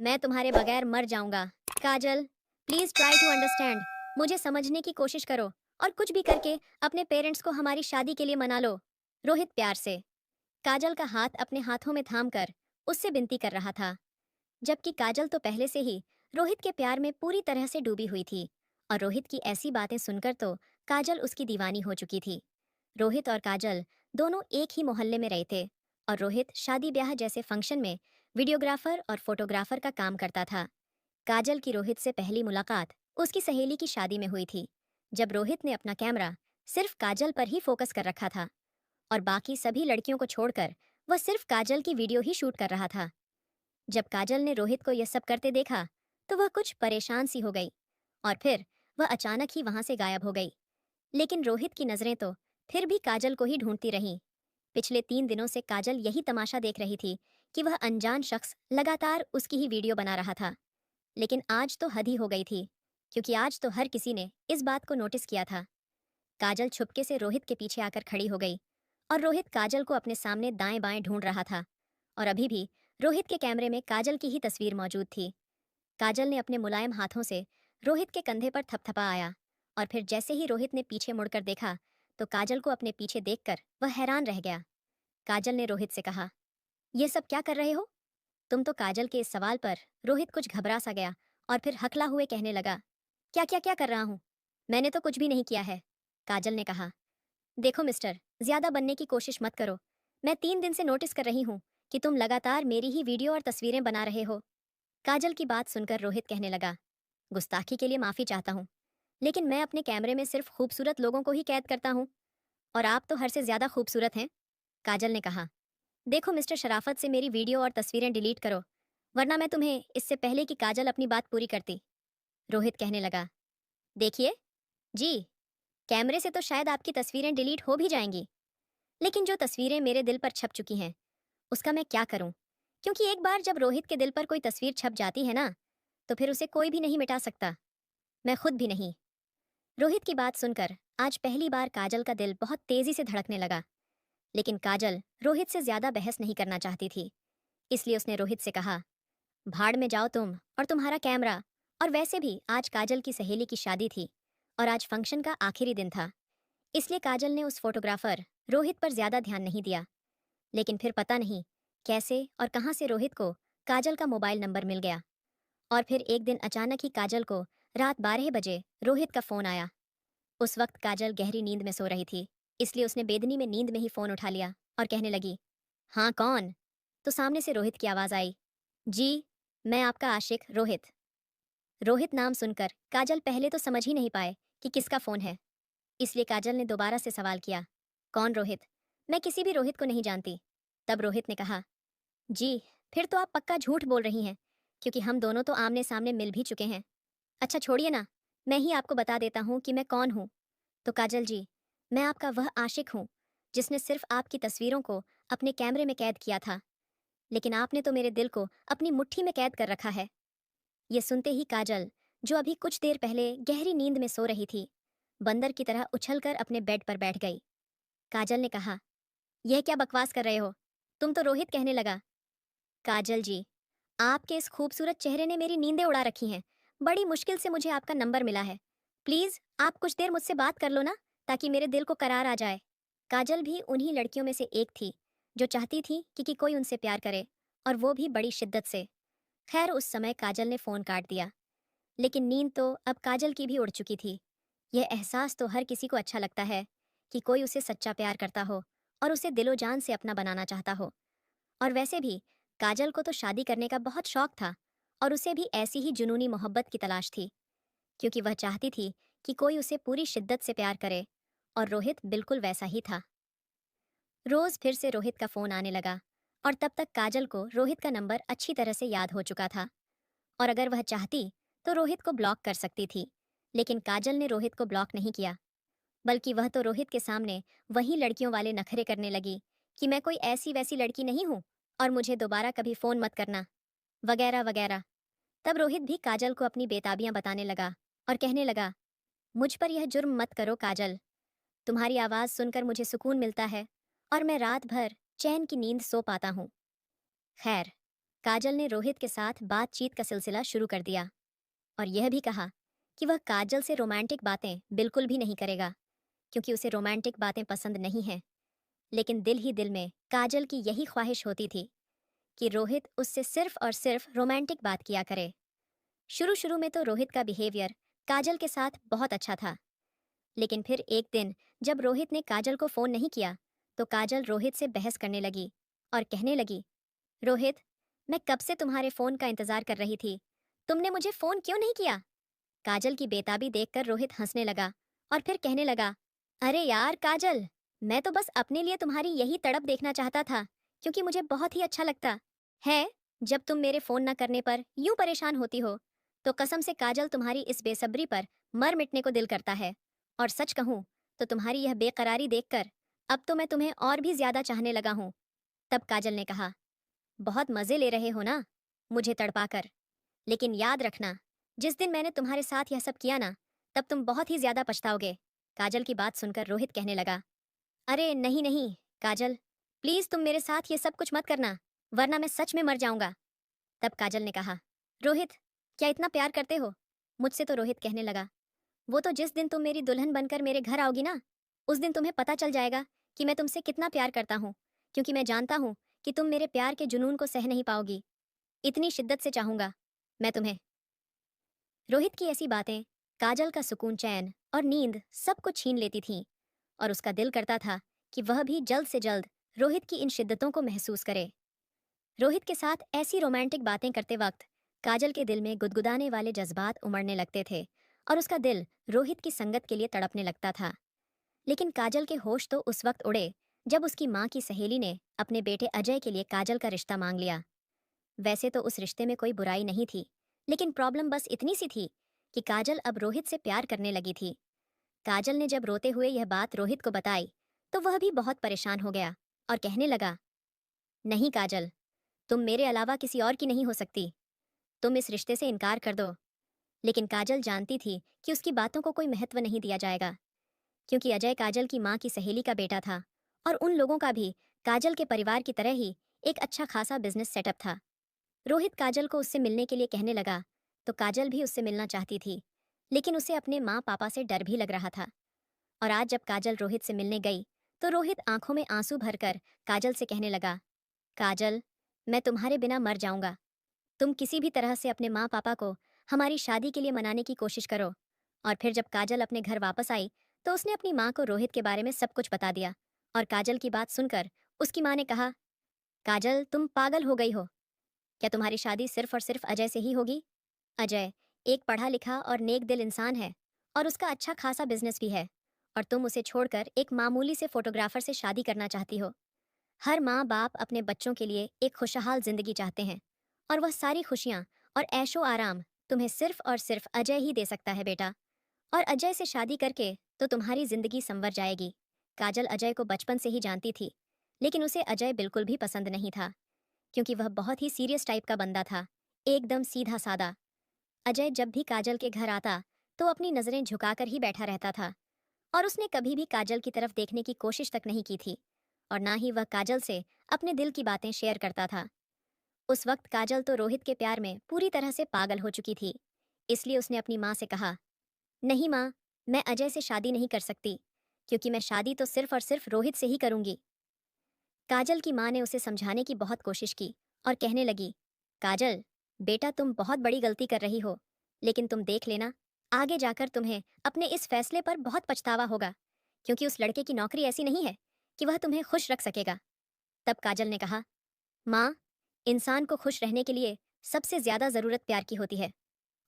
मैं तुम्हारे बगैर मर जाऊंगा। काजल, प्लीज ट्राई टू अंडरस्टैंड। मुझे समझने की कोशिश करो और कुछ भी करके अपने पेरेंट्स को हमारी शादी के लिए मना लो। रोहित प्यार से काजल का हाथ अपने हाथों में थाम कर उससे विनती कर रहा था, जबकि काजल तो पहले से ही रोहित के प्यार में पूरी तरह से डूबी हुई थी। और रोहित की ऐसी बातें सुनकर तो काजल उसकी दीवानी हो चुकी थी। रोहित और काजल दोनों एक ही मोहल्ले में रहते और रोहित शादी ब्याह जैसे फंक्शन में वीडियोग्राफर और फोटोग्राफर का काम करता था। काजल की रोहित से पहली मुलाकात उसकी सहेली की शादी में हुई थी, जब रोहित ने अपना कैमरा सिर्फ काजल पर ही फोकस कर रखा था और बाकी सभी लड़कियों को छोड़कर वह सिर्फ काजल की वीडियो ही शूट कर रहा था। जब काजल ने रोहित को यह सब करते देखा तो वह कुछ परेशान सी हो गई और फिर वह अचानक ही वहां से गायब हो गई। लेकिन रोहित की नजरें तो फिर भी काजल को ही ढूंढती रहीं। पिछले 3 दिनों से काजल यही तमाशा देख रही थी कि वह अनजान शख्स लगातार उसकी ही वीडियो बना रहा था। लेकिन आज तो हद ही हो गई थी, क्योंकि आज तो हर किसी ने इस बात को नोटिस किया था। काजल छुपके से रोहित के पीछे आकर खड़ी हो गई और रोहित काजल को अपने सामने दाएं बाएं ढूंढ रहा था। और अभी भी रोहित के कैमरे में काजल की ही तस्वीर मौजूद थी। काजल ने अपने मुलायम हाथों से रोहित के कंधे पर थपथपाया और फिर जैसे ही रोहित ने पीछे मुड़कर देखा तो काजल को अपने पीछे देखकर वह हैरान रह गया। काजल ने रोहित से कहा, यह सब क्या कर रहे हो तुम? तो काजल के इस सवाल पर रोहित कुछ घबरा सा गया और फिर हकला हुए कहने लगा, क्या क्या क्या कर रहा हूं? मैंने तो कुछ भी नहीं किया है। काजल ने कहा, देखो मिस्टर, ज्यादा बनने की कोशिश मत करो। मैं 3 दिन से नोटिस कर रही हूँ कि तुम लगातार मेरी ही वीडियो और तस्वीरें बना रहे हो। काजल की बात सुनकर रोहित कहने लगा, गुस्ताखी के लिए माफी चाहता हूँ, लेकिन मैं अपने कैमरे में सिर्फ खूबसूरत लोगों को ही कैद करता हूँ और आप तो हर से ज्यादा खूबसूरत हैं। काजल ने कहा, देखो मिस्टर, शराफत से मेरी वीडियो और तस्वीरें डिलीट करो, वरना मैं तुम्हें इससे पहले कि काजल अपनी बात पूरी करती। रोहित कहने लगा, देखिए जी, कैमरे से तो शायद आपकी तस्वीरें डिलीट हो भी जाएंगी, लेकिन जो तस्वीरें मेरे दिल पर छप चुकी हैं उसका मैं क्या करूं? क्योंकि एक बार जब रोहित के दिल पर कोई तस्वीर छप जाती है ना, तो फिर उसे कोई भी नहीं मिटा सकता, मैं खुद भी नहीं। रोहित की बात सुनकर आज पहली बार काजल का दिल बहुत तेजी से धड़कने लगा। लेकिन काजल रोहित से ज्यादा बहस नहीं करना चाहती थी, इसलिए उसने रोहित से कहा, भाड़ में जाओ तुम और तुम्हारा कैमरा। और वैसे भी आज काजल की सहेली की शादी थी और आज फंक्शन का आखिरी दिन था, इसलिए काजल ने उस फोटोग्राफर रोहित पर ज्यादा ध्यान नहीं दिया। लेकिन फिर पता नहीं कैसे और कहां से रोहित को काजल का मोबाइल नंबर मिल गया और फिर एक दिन अचानक ही काजल को रात 12 बजे रोहित का फोन आया। उस वक्त काजल गहरी नींद में सो रही थी, इसलिए उसने बेदनी में नींद में ही फोन उठा लिया और कहने लगी, हाँ कौन? तो सामने से रोहित की आवाज आई, जी, मैं आपका आशिक रोहित। रोहित नाम सुनकर काजल पहले तो समझ ही नहीं पाए कि किसका फोन है, इसलिए काजल ने दोबारा से सवाल किया, कौन रोहित? मैं किसी भी रोहित को नहीं जानती। तब रोहित ने कहा, जी, फिर तो आप पक्का झूठ बोल रही हैं, क्योंकि हम दोनों तो आमने सामने मिल भी चुके हैं। अच्छा छोड़िए ना, मैं ही आपको बता देता हूँ कि मैं कौन हूँ। तो काजल जी, मैं आपका वह आशिक हूँ जिसने सिर्फ आपकी तस्वीरों को अपने कैमरे में कैद किया था, लेकिन आपने तो मेरे दिल को अपनी मुट्ठी में कैद कर रखा है। ये सुनते ही काजल, जो अभी कुछ देर पहले गहरी नींद में सो रही थी, बंदर की तरह उछलकर अपने बेड पर बैठ गई। काजल ने कहा, यह क्या बकवास कर रहे हो? तुम तो रोहित कहने लगा। काजल जी, आपके इस खूबसूरत चेहरे ने मेरी नींदें उड़ा रखी हैं। बड़ी मुश्किल से मुझे आपका नंबर मिला है। प्लीज आप कुछ देर मुझसे बात कर लो ना, ताकि मेरे दिल को करार आ जाए। काजल भी उन्हीं लड़कियों में से एक थी जो चाहती थी कि कोई उनसे प्यार करे, और वो भी बड़ी शिद्दत से। खैर उस समय काजल ने फोन काट दिया, लेकिन नींद तो अब काजल की भी उड़ चुकी थी। यह एहसास तो हर किसी को अच्छा लगता है कि कोई उसे सच्चा प्यार करता हो और उसे दिलो जान से अपना बनाना चाहता हो। और वैसे भी काजल को तो शादी करने का बहुत शौक था और उसे भी ऐसी ही जुनूनी मोहब्बत की तलाश थी, क्योंकि वह चाहती थी कि कोई उसे पूरी शिद्दत से प्यार करे, और रोहित बिल्कुल वैसा ही था। रोज फिर से रोहित का फोन आने लगा और तब तक काजल को रोहित का नंबर अच्छी तरह से याद हो चुका था, और अगर वह चाहती तो रोहित को ब्लॉक कर सकती थी। लेकिन काजल ने रोहित को ब्लॉक नहीं किया, बल्कि वह तो रोहित के सामने वही लड़कियों वाले नखरे करने लगी कि मैं कोई ऐसी वैसी लड़की नहीं हूं और मुझे दोबारा कभी फोन मत करना, वगैरह वगैरह। तब रोहित भी काजल को अपनी बेताबियां बताने लगा और कहने लगा, मुझ पर यह जुर्म मत करो काजल, तुम्हारी आवाज सुनकर मुझे सुकून मिलता है और मैं रात भर चैन की नींद सो पाता हूँ। खैर, काजल ने रोहित के साथ बातचीत का सिलसिला शुरू कर दिया और यह भी कहा कि वह काजल से रोमांटिक बातें बिल्कुल भी नहीं करेगा, क्योंकि उसे रोमांटिक बातें पसंद नहीं हैं। लेकिन दिल ही दिल में काजल की यही ख्वाहिश होती थी कि रोहित उससे सिर्फ और सिर्फ रोमांटिक बात किया करे। शुरू शुरू में तो रोहित का बिहेवियर काजल के साथ बहुत अच्छा था, लेकिन फिर एक दिन जब रोहित ने काजल को फोन नहीं किया तो काजल रोहित से बहस करने लगी और कहने लगी, रोहित, मैं कब से तुम्हारे फोन का इंतजार कर रही थी, तुमने मुझे फोन क्यों नहीं किया? काजल की बेताबी देखकर रोहित हंसने लगा और फिर कहने लगा, अरे यार काजल, मैं तो बस अपने लिए तुम्हारी यही तड़प देखना चाहता था, क्योंकि मुझे बहुत ही अच्छा लगता है जब तुम मेरे फोन न करने पर यूं परेशान होती हो। तो कसम से काजल, तुम्हारी इस बेसब्री पर मर मिटने को दिल करता है। और सच कहूं तो तुम्हारी यह बेकरारी देखकर अब तो मैं तुम्हें और भी ज्यादा चाहने लगा हूं। तब काजल ने कहा, बहुत मजे ले रहे हो ना मुझे तड़पाकर, लेकिन याद रखना, जिस दिन मैंने तुम्हारे साथ यह सब किया ना, तब तुम बहुत ही ज्यादा पछताओगे। काजल की बात सुनकर रोहित कहने लगा, अरे नहीं नहीं काजल, प्लीज तुम मेरे साथ ये सब कुछ मत करना, वरना मैं सच में मर जाऊंगा। तब काजल ने कहा, रोहित, क्या इतना प्यार करते हो मुझसे? तो रोहित कहने लगा, वो तो जिस दिन तुम मेरी दुल्हन बनकर मेरे घर आओगी ना, उस दिन तुम्हें पता चल जाएगा कि मैं तुमसे कितना प्यार करता हूँ, क्योंकि मैं जानता हूँ कि तुम मेरे प्यार के जुनून को सह नहीं पाओगी। इतनी शिद्दत से चाहूंगा मैं तुम्हें। रोहित की ऐसी बातें काजल का सुकून, चैन और नींद सब कुछ छीन लेती थीं और उसका दिल करता था कि वह भी जल्द से जल्द रोहित की इन शिद्दतों को महसूस करे। रोहित के साथ ऐसी रोमांटिक बातें करते वक्त काजल के दिल में गुदगुदाने वाले जज्बात उमड़ने लगते थे और उसका दिल रोहित की संगत के लिए तड़पने लगता था। लेकिन काजल के होश तो उस वक्त उड़े जब उसकी माँ की सहेली ने अपने बेटे अजय के लिए काजल का रिश्ता मांग लिया। वैसे तो उस रिश्ते में कोई बुराई नहीं थी, लेकिन प्रॉब्लम बस इतनी सी थी कि काजल अब रोहित से प्यार करने लगी थी। काजल ने जब रोते हुए यह बात रोहित को बताई तो वह भी बहुत परेशान हो गया और कहने लगा, नहीं काजल, तुम मेरे अलावा किसी और की नहीं हो सकती, तुम इस रिश्ते से इनकार कर दो। लेकिन काजल जानती थी कि उसकी बातों को कोई महत्व नहीं दिया जाएगा, क्योंकि अजय काजल की माँ की सहेली का बेटा था और उन लोगों का भी काजल के परिवार की तरह ही एक अच्छा खासा बिजनेस सेटअप था। रोहित काजल को उससे मिलने के लिए कहने लगा तो काजल भी उससे मिलना चाहती थी, लेकिन उसे अपने माँ पापा से डर भी लग रहा था। और आज जब काजल रोहित से मिलने गई तो रोहित आंखों में आंसू भरकर काजल से कहने लगा, काजल, मैं तुम्हारे बिना मर जाऊंगा, तुम किसी भी तरह से अपने माँ पापा को हमारी शादी के लिए मनाने की कोशिश करो। और फिर जब काजल अपने घर वापस आई तो उसने अपनी माँ को रोहित के बारे में सब कुछ बता दिया और काजल की बात सुनकर उसकी माँ ने कहा, काजल, तुम पागल हो गई हो, क्या तुम्हारी शादी सिर्फ और सिर्फ अजय से ही होगी? अजय एक पढ़ा लिखा और नेक दिल इंसान है और उसका अच्छा खासा बिजनेस भी है, और तुम उसे छोड़कर एक मामूली से फोटोग्राफर से शादी करना चाहती हो। हर माँ बाप अपने बच्चों के लिए एक खुशहाल जिंदगी चाहते हैं, और वह सारी खुशियाँ और ऐशो आराम तुम्हें सिर्फ और सिर्फ अजय ही दे सकता है बेटा। और अजय से शादी करके तो तुम्हारी जिंदगी संवर जाएगी। काजल अजय को बचपन से ही जानती थी, लेकिन उसे अजय बिल्कुल भी पसंद नहीं था, क्योंकि वह बहुत ही सीरियस टाइप का बंदा था, एकदम सीधा सादा। अजय जब भी काजल के घर आता तो अपनी नजरें झुकाकर ही बैठा रहता था और उसने कभी भी काजल की तरफ देखने की कोशिश तक नहीं की थी, और ना ही वह काजल से अपने दिल की बातें शेयर करता था। उस वक्त काजल तो रोहित के प्यार में पूरी तरह से पागल हो चुकी थी, इसलिए उसने अपनी माँ से कहा, नहीं माँ, मैं अजय से शादी नहीं कर सकती, क्योंकि मैं शादी तो सिर्फ और सिर्फ रोहित से ही करूंगी। काजल की माँ ने उसे समझाने की बहुत कोशिश की और कहने लगी, काजल बेटा, तुम बहुत बड़ी गलती कर रही हो, लेकिन तुम देख लेना, आगे जाकर तुम्हें अपने इस फैसले पर बहुत पछतावा होगा, क्योंकि उस लड़के की नौकरी ऐसी नहीं है कि वह तुम्हें खुश रख सकेगा। तब काजल ने कहा, माँ, इंसान को खुश रहने के लिए सबसे ज्यादा जरूरत प्यार की होती है,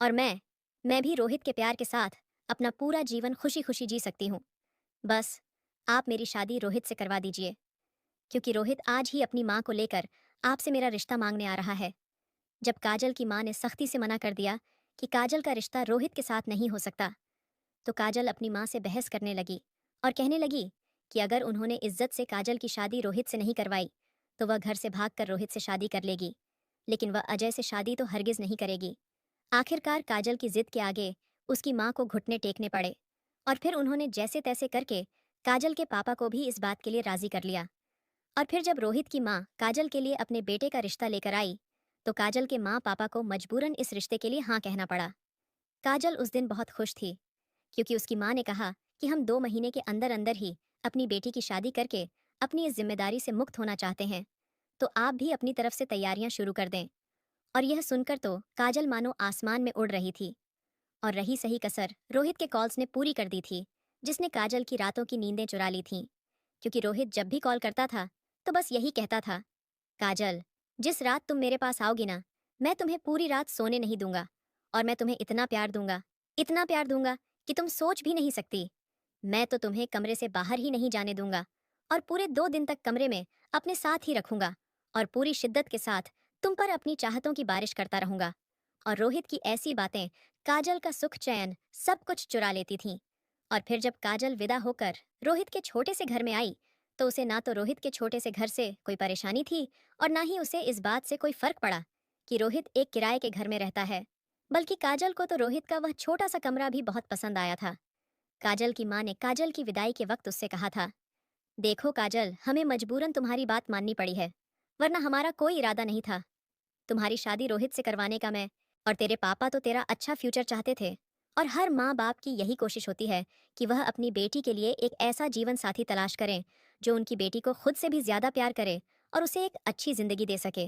और मैं भी रोहित के प्यार के साथ अपना पूरा जीवन खुशी खुशी जी सकती हूँ। बस आप मेरी शादी रोहित से करवा दीजिए, क्योंकि रोहित आज ही अपनी माँ को लेकर आपसे मेरा रिश्ता मांगने आ रहा है। जब काजल की माँ ने सख्ती से मना कर दिया कि काजल का रिश्ता रोहित के साथ नहीं हो सकता, तो काजल अपनी माँ से बहस करने लगी और कहने लगी कि अगर उन्होंने इज्जत से काजल की शादी रोहित से नहीं करवाई तो वह घर से भागकर रोहित से शादी कर लेगी, लेकिन वह अजय से शादी तो हरगिज नहीं करेगी। आखिरकार काजल की जिद के आगे उसकी माँ को घुटने टेकने पड़े, और फिर उन्होंने जैसे तैसे करके काजल के पापा को भी इस बात के लिए राजी कर लिया। और फिर जब रोहित की माँ काजल के लिए अपने बेटे का रिश्ता लेकर आई तो काजल के माँ पापा को मजबूरन इस रिश्ते के लिए हाँ कहना पड़ा। काजल उस दिन बहुत खुश थी, क्योंकि उसकी माँ ने कहा कि हम 2 महीने के अंदर अंदर ही अपनी बेटी की शादी करके अपनी इस जिम्मेदारी से मुक्त होना चाहते हैं, तो आप भी अपनी तरफ से तैयारियां शुरू कर दें। और यह सुनकर तो काजल मानो आसमान में उड़ रही थी। और रही सही कसर रोहित के कॉल्स ने पूरी कर दी थी, जिसने काजल की रातों की नींदें चुरा ली थीं। क्योंकि रोहित जब भी कॉल करता था तो बस यही कहता था, काजल, जिस रात तुम मेरे पास आओगी ना, मैं तुम्हें पूरी रात सोने नहीं दूंगा। और मैं तुम्हें इतना प्यार दूंगा कि तुम सोच भी नहीं सकती। मैं तो तुम्हें कमरे से बाहर ही नहीं जाने दूंगा, और पूरे 2 दिन तक कमरे में अपने साथ ही रखूंगा, और पूरी शिद्दत के साथ तुम पर अपनी चाहतों की बारिश करता रहूंगा। और रोहित की ऐसी बातें काजल का सुख चैन सब कुछ चुरा लेती थीं। और फिर जब काजल विदा होकर रोहित के छोटे से घर में आई, तो उसे ना तो रोहित के छोटे से घर से कोई परेशानी थी, और ना ही उसे इस बात से कोई फर्क पड़ा कि रोहित एक किराए के घर में रहता है। बल्कि काजल को तो रोहित का वह छोटा सा कमरा भी बहुत पसंद आया था। काजल की माँ ने काजल की विदाई के वक्त उससे कहा था, देखो काजल, हमें मजबूरन तुम्हारी बात माननी पड़ी है, वरना हमारा कोई इरादा नहीं था तुम्हारी शादी रोहित से करवाने का। मैं और तेरे पापा तो तेरा अच्छा फ्यूचर चाहते थे, और हर माँ बाप की यही कोशिश होती है कि वह अपनी बेटी के लिए एक ऐसा जीवन साथी तलाश करें जो उनकी बेटी को खुद से भी ज्यादा प्यार करे और उसे एक अच्छी जिंदगी दे सके।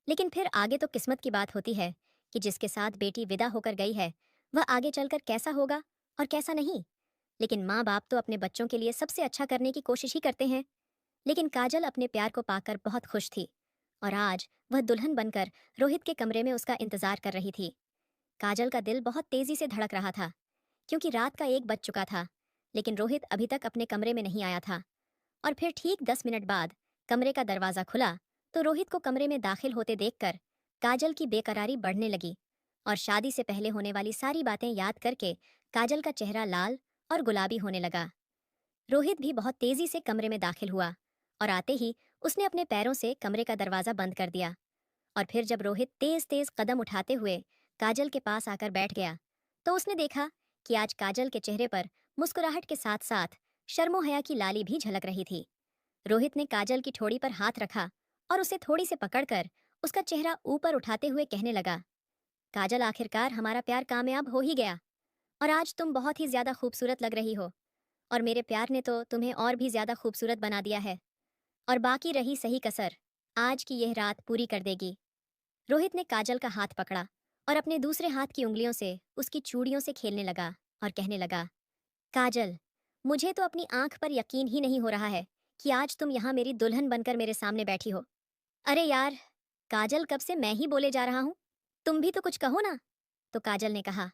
लेकिन फिर आगे तो किस्मत की बात होती है कि जिसके साथ बेटी विदा होकर गई है वह आगे चलकर कैसा होगा और कैसा नहीं। लेकिन माँ बाप तो अपने बच्चों के लिए सबसे अच्छा करने की कोशिश ही करते हैं। लेकिन काजल अपने प्यार को पाकर बहुत खुश थी, और आज वह दुल्हन बनकर रोहित के कमरे में उसका इंतजार कर रही थी। काजल का दिल बहुत तेजी से धड़क रहा था, क्योंकि रात का 1 बज चुका था, लेकिन रोहित अभी तक अपने कमरे में नहीं आया था। और फिर ठीक 10 मिनट बाद कमरे का दरवाजा खुला, तो रोहित को कमरे में दाखिल होते देखकर काजल की बेकरारी बढ़ने लगी, और शादी से पहले होने वाली सारी बातें याद करके काजल का चेहरा लाल और गुलाबी होने लगा। रोहित भी बहुत तेजी से कमरे में दाखिल हुआ, और आते ही उसने अपने पैरों से कमरे का दरवाजा बंद कर दिया। और फिर जब रोहित तेज तेज कदम उठाते हुए काजल के पास आकर बैठ गया, तो उसने देखा कि आज काजल के चेहरे पर मुस्कुराहट के साथ साथ शर्मो हया की लाली भी झलक रही थी। रोहित ने काजल की ठोड़ी पर हाथ रखा और उसे थोड़ी से पकड़कर उसका चेहरा ऊपर उठाते हुए कहने लगा, काजल, आखिरकार हमारा प्यार कामयाब हो ही गया, और आज तुम बहुत ही ज्यादा खूबसूरत लग रही हो, और मेरे प्यार ने तो तुम्हें और भी ज्यादा खूबसूरत बना दिया है। और बाकी रही सही कसर आज की यह रात पूरी कर देगी। रोहित ने काजल का हाथ पकड़ा और अपने दूसरे हाथ की उंगलियों से उसकी चूड़ियों से खेलने लगा और कहने लगा, काजल, मुझे तो अपनी आंख पर यकीन ही नहीं हो रहा है कि आज तुम यहाँ मेरी दुल्हन बनकर मेरे सामने बैठी हो। अरे यार, काजल, कब से मैं ही बोले जा रहा हूँ, तुम भी तो कुछ कहो ना। तो काजल ने कहा,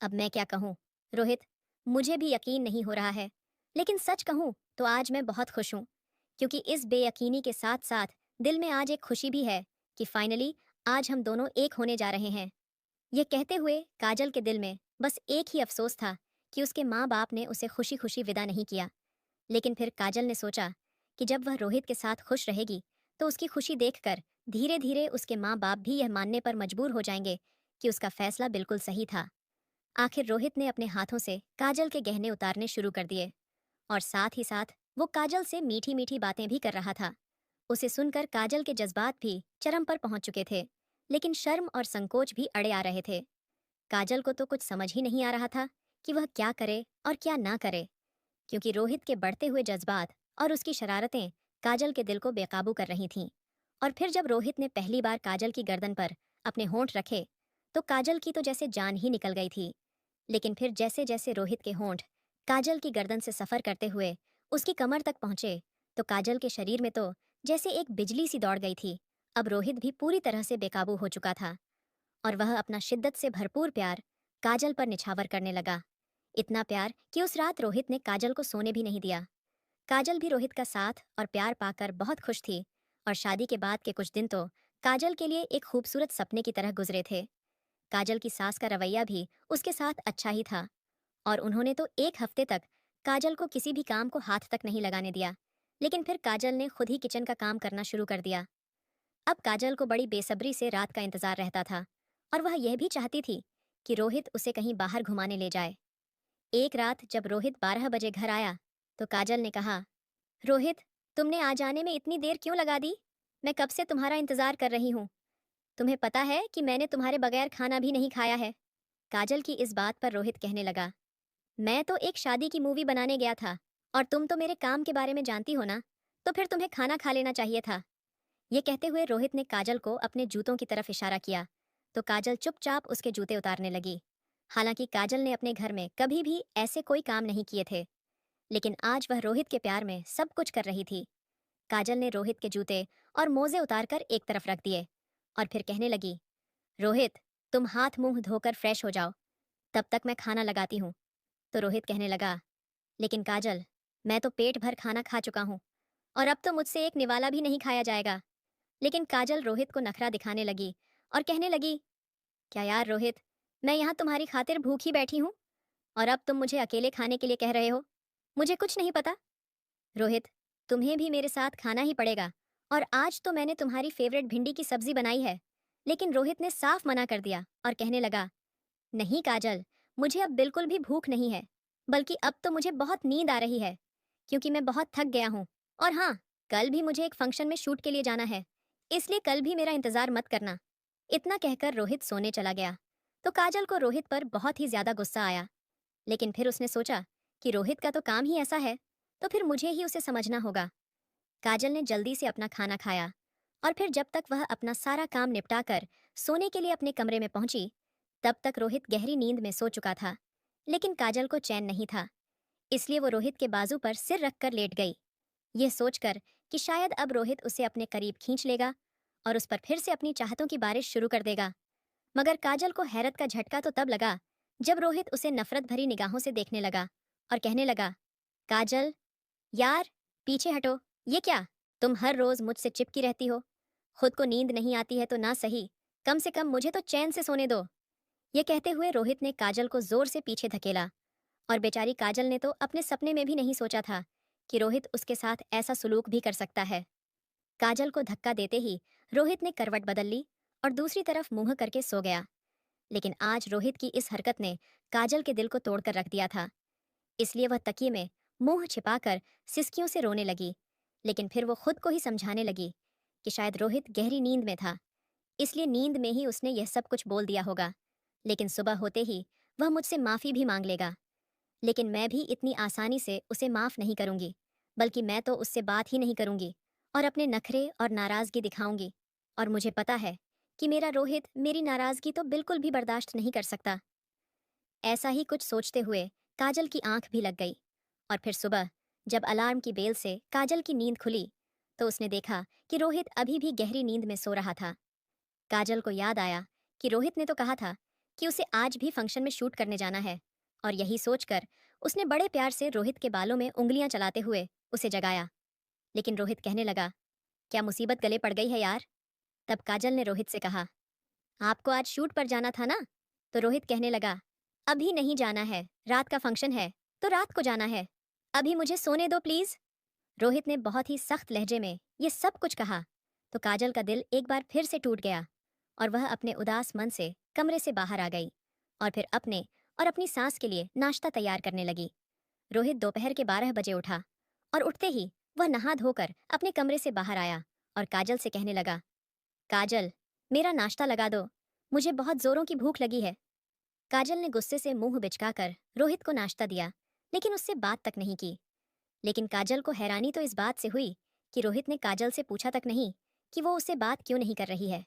अब मैं क्या कहूँ रोहित, मुझे भी यकीन नहीं हो रहा है, लेकिन सच कहूँ तो आज मैं बहुत खुश हूँ, क्योंकि इस बेयकीनी के साथ साथ दिल में आज एक खुशी भी है कि फाइनली आज हम दोनों एक होने जा रहे हैं। ये कहते हुए काजल के दिल में बस एक ही अफसोस था कि उसके माँ बाप ने उसे खुशी खुशी विदा नहीं किया। लेकिन फिर काजल ने सोचा कि जब वह रोहित के साथ खुश रहेगी तो उसकी खुशी देखकर धीरे धीरे उसके माँ बाप भी यह मानने पर मजबूर हो जाएंगे कि उसका फैसला बिल्कुल सही था। आखिर रोहित ने अपने हाथों से काजल के गहने उतारने शुरू कर दिए, और साथ ही साथ वो काजल से मीठी मीठी बातें भी कर रहा था। उसे सुनकर काजल के जज्बात भी चरम पर पहुंच चुके थे, लेकिन शर्म और संकोच भी अड़े आ रहे थे। काजल को तो कुछ समझ ही नहीं आ रहा था कि वह क्या करे और क्या ना करे, क्योंकि रोहित के बढ़ते हुए जज्बात और उसकी शरारतें काजल के दिल को बेकाबू कर रही थीं। और फिर जब रोहित ने पहली बार काजल की गर्दन पर अपने होंठ रखे, तो काजल की तो जैसे जान ही निकल गई थी। लेकिन फिर जैसे जैसे रोहित के होंठ काजल की गर्दन से सफर करते हुए उसकी कमर तक पहुंचे, तो काजल के शरीर में तो जैसे एक बिजली सी दौड़ गई थी। अब रोहित भी पूरी तरह से बेकाबू हो चुका था, और वह अपना शिद्दत से भरपूर प्यार काजल पर निछावर करने लगा। इतना प्यार कि उस रात रोहित ने काजल को सोने भी नहीं दिया। काजल भी रोहित का साथ और प्यार पाकर बहुत खुश थी, और शादी के बाद के कुछ दिन तो काजल के लिए एक खूबसूरत सपने की तरह गुजरे थे। काजल की सास का रवैया भी उसके साथ अच्छा ही था, और उन्होंने तो 1 हफ्ते तक काजल को किसी भी काम को हाथ तक नहीं लगाने दिया। लेकिन फिर काजल ने खुद ही किचन का काम करना शुरू कर दिया। अब काजल को बड़ी बेसब्री से रात का इंतजार रहता था, और वह यह भी चाहती थी कि रोहित उसे कहीं बाहर घुमाने ले जाए। एक रात जब रोहित 12 बजे घर आया, तो काजल ने कहा, रोहित, तुमने आ जाने में इतनी देर क्यों लगा दी? मैं कब से तुम्हारा इंतजार कर रही हूँ। तुम्हें पता है कि मैंने तुम्हारे बगैर खाना भी नहीं खाया है। काजल की इस बात पर रोहित कहने लगा, मैं तो एक शादी की मूवी बनाने गया था, और तुम तो मेरे काम के बारे में जानती हो ना, तो फिर तुम्हें खाना खा लेना चाहिए था। ये कहते हुए रोहित ने काजल को अपने जूतों की तरफ इशारा किया, तो काजल चुपचाप उसके जूते उतारने लगी। हालांकि काजल ने अपने घर में कभी भी ऐसे कोई काम नहीं किए थे, लेकिन आज वह रोहित के प्यार में सब कुछ कर रही थी। काजल ने रोहित के जूते और मोजे उतारकर एक तरफ रख दिए और फिर कहने लगी, रोहित, तुम हाथ मुंह धोकर फ्रेश हो जाओ, तब तक मैं खाना लगाती हूँ। तो रोहित कहने लगा, लेकिन काजल, मैं तो पेट भर खाना खा चुका हूँ, और अब तो मुझसे एक निवाला भी नहीं खाया जाएगा। लेकिन काजल रोहित को नखरा दिखाने लगी और कहने लगी, क्या यार रोहित, मैं यहाँ तुम्हारी खातिर भूखी बैठी हूँ, और अब तुम मुझे अकेले खाने के लिए कह रहे हो? मुझे कुछ नहीं पता। रोहित, तुम्हें भी मेरे साथ खाना ही पड़ेगा, और आज तो मैंने तुम्हारी फेवरेट भिंडी की सब्जी बनाई है। लेकिन रोहित ने साफ मना कर दिया और कहने लगा, नहीं काजल, मुझे अब बिल्कुल भी भूख नहीं है, बल्कि अब तो मुझे बहुत नींद आ रही है, क्योंकि मैं बहुत थक गया हूँ। और हाँ, कल भी मुझे एक फंक्शन में शूट के लिए जाना है, इसलिए कल भी मेरा इंतजार मत करना। इतना कहकर रोहित सोने चला गया। तो काजल को रोहित पर बहुत ही ज्यादा गुस्सा आया, लेकिन फिर उसने सोचा कि रोहित का तो काम ही ऐसा है, तो फिर मुझे ही उसे समझना होगा। काजल ने जल्दी से अपना खाना खाया, और फिर जब तक वह अपना सारा काम निपटाकर सोने के लिए अपने कमरे में पहुंची, तब तक रोहित गहरी नींद में सो चुका था। लेकिन काजल को चैन नहीं था, इसलिए वो रोहित के बाजू पर सिर रखकर लेट गई, यह सोचकर कि शायद अब रोहित उसे अपने करीब खींच लेगा और उस पर फिर से अपनी चाहतों की बारिश शुरू कर देगा। मगर काजल को हैरत का झटका तो तब लगा जब रोहित उसे नफरत भरी निगाहों से देखने लगा और कहने लगा, काजल, यार, पीछे हटो। ये क्या, तुम हर रोज मुझसे चिपकी रहती हो? खुद को नींद नहीं आती है तो ना सही, कम से कम मुझे तो चैन से सोने दो। ये कहते हुए रोहित ने काजल को जोर से पीछे धकेला, और बेचारी काजल ने तो अपने सपने में भी नहीं सोचा था कि रोहित उसके साथ ऐसा सुलूक भी कर सकता है। काजल को धक्का देते ही रोहित ने करवट बदल ली और दूसरी तरफ मुंह करके सो गया। लेकिन आज रोहित की इस हरकत ने काजल के दिल को तोड़कर रख दिया था, इसलिए वह तकिए में मुंह छिपाकर सिसकियों से रोने लगी। लेकिन फिर वो खुद को ही समझाने लगी कि शायद रोहित गहरी नींद में था, इसलिए नींद में ही उसने यह सब कुछ बोल दिया होगा। लेकिन सुबह होते ही वह मुझसे माफी भी मांग लेगा, लेकिन मैं भी इतनी आसानी से उसे माफ नहीं करूंगी, बल्कि मैं तो उससे बात ही नहीं करूंगी और अपने नखरे और नाराजगी दिखाऊंगी। और मुझे पता है कि मेरा रोहित मेरी नाराजगी तो बिल्कुल भी बर्दाश्त नहीं कर सकता। ऐसा ही कुछ सोचते हुए काजल की आंख भी लग गई, और फिर सुबह जब अलार्म की बेल से काजल की नींद खुली, तो उसने देखा कि रोहित अभी भी गहरी नींद में सो रहा था। काजल को याद आया कि रोहित ने तो कहा था कि उसे आज भी फंक्शन में शूट करने जाना है, और यही सोचकर उसने बड़े प्यार से रोहित के बालों में उंगलियां चलाते हुए उसे जगाया। लेकिन रोहित कहने लगा, क्या मुसीबत गले पड़ गई है यार? तब काजल ने रोहित से कहा, आपको आज शूट पर जाना था ना? तो रोहित कहने लगा, अभी नहीं जाना है, रात का फंक्शन है, तो रात को जाना है, अभी मुझे सोने दो प्लीज। रोहित ने बहुत ही सख्त लहजे में ये सब कुछ कहा, तो काजल का दिल एक बार फिर से टूट गया, और वह अपने उदास मन से कमरे से बाहर आ गई और फिर अपने और अपनी सास के लिए नाश्ता तैयार करने लगी। रोहित दोपहर के 12 बजे उठा, और उठते ही वह नहा धोकर अपने कमरे से बाहर आया और काजल से कहने लगा, काजल, मेरा नाश्ता लगा दो, मुझे बहुत जोरों की भूख लगी है। काजल ने गुस्से से मुंह बिचकाकर रोहित को नाश्ता दिया, लेकिन उससे बात तक नहीं की। लेकिन काजल को हैरानी तो इस बात से हुई कि रोहित ने काजल से पूछा तक नहीं कि वो उससे बात क्यों नहीं कर रही है,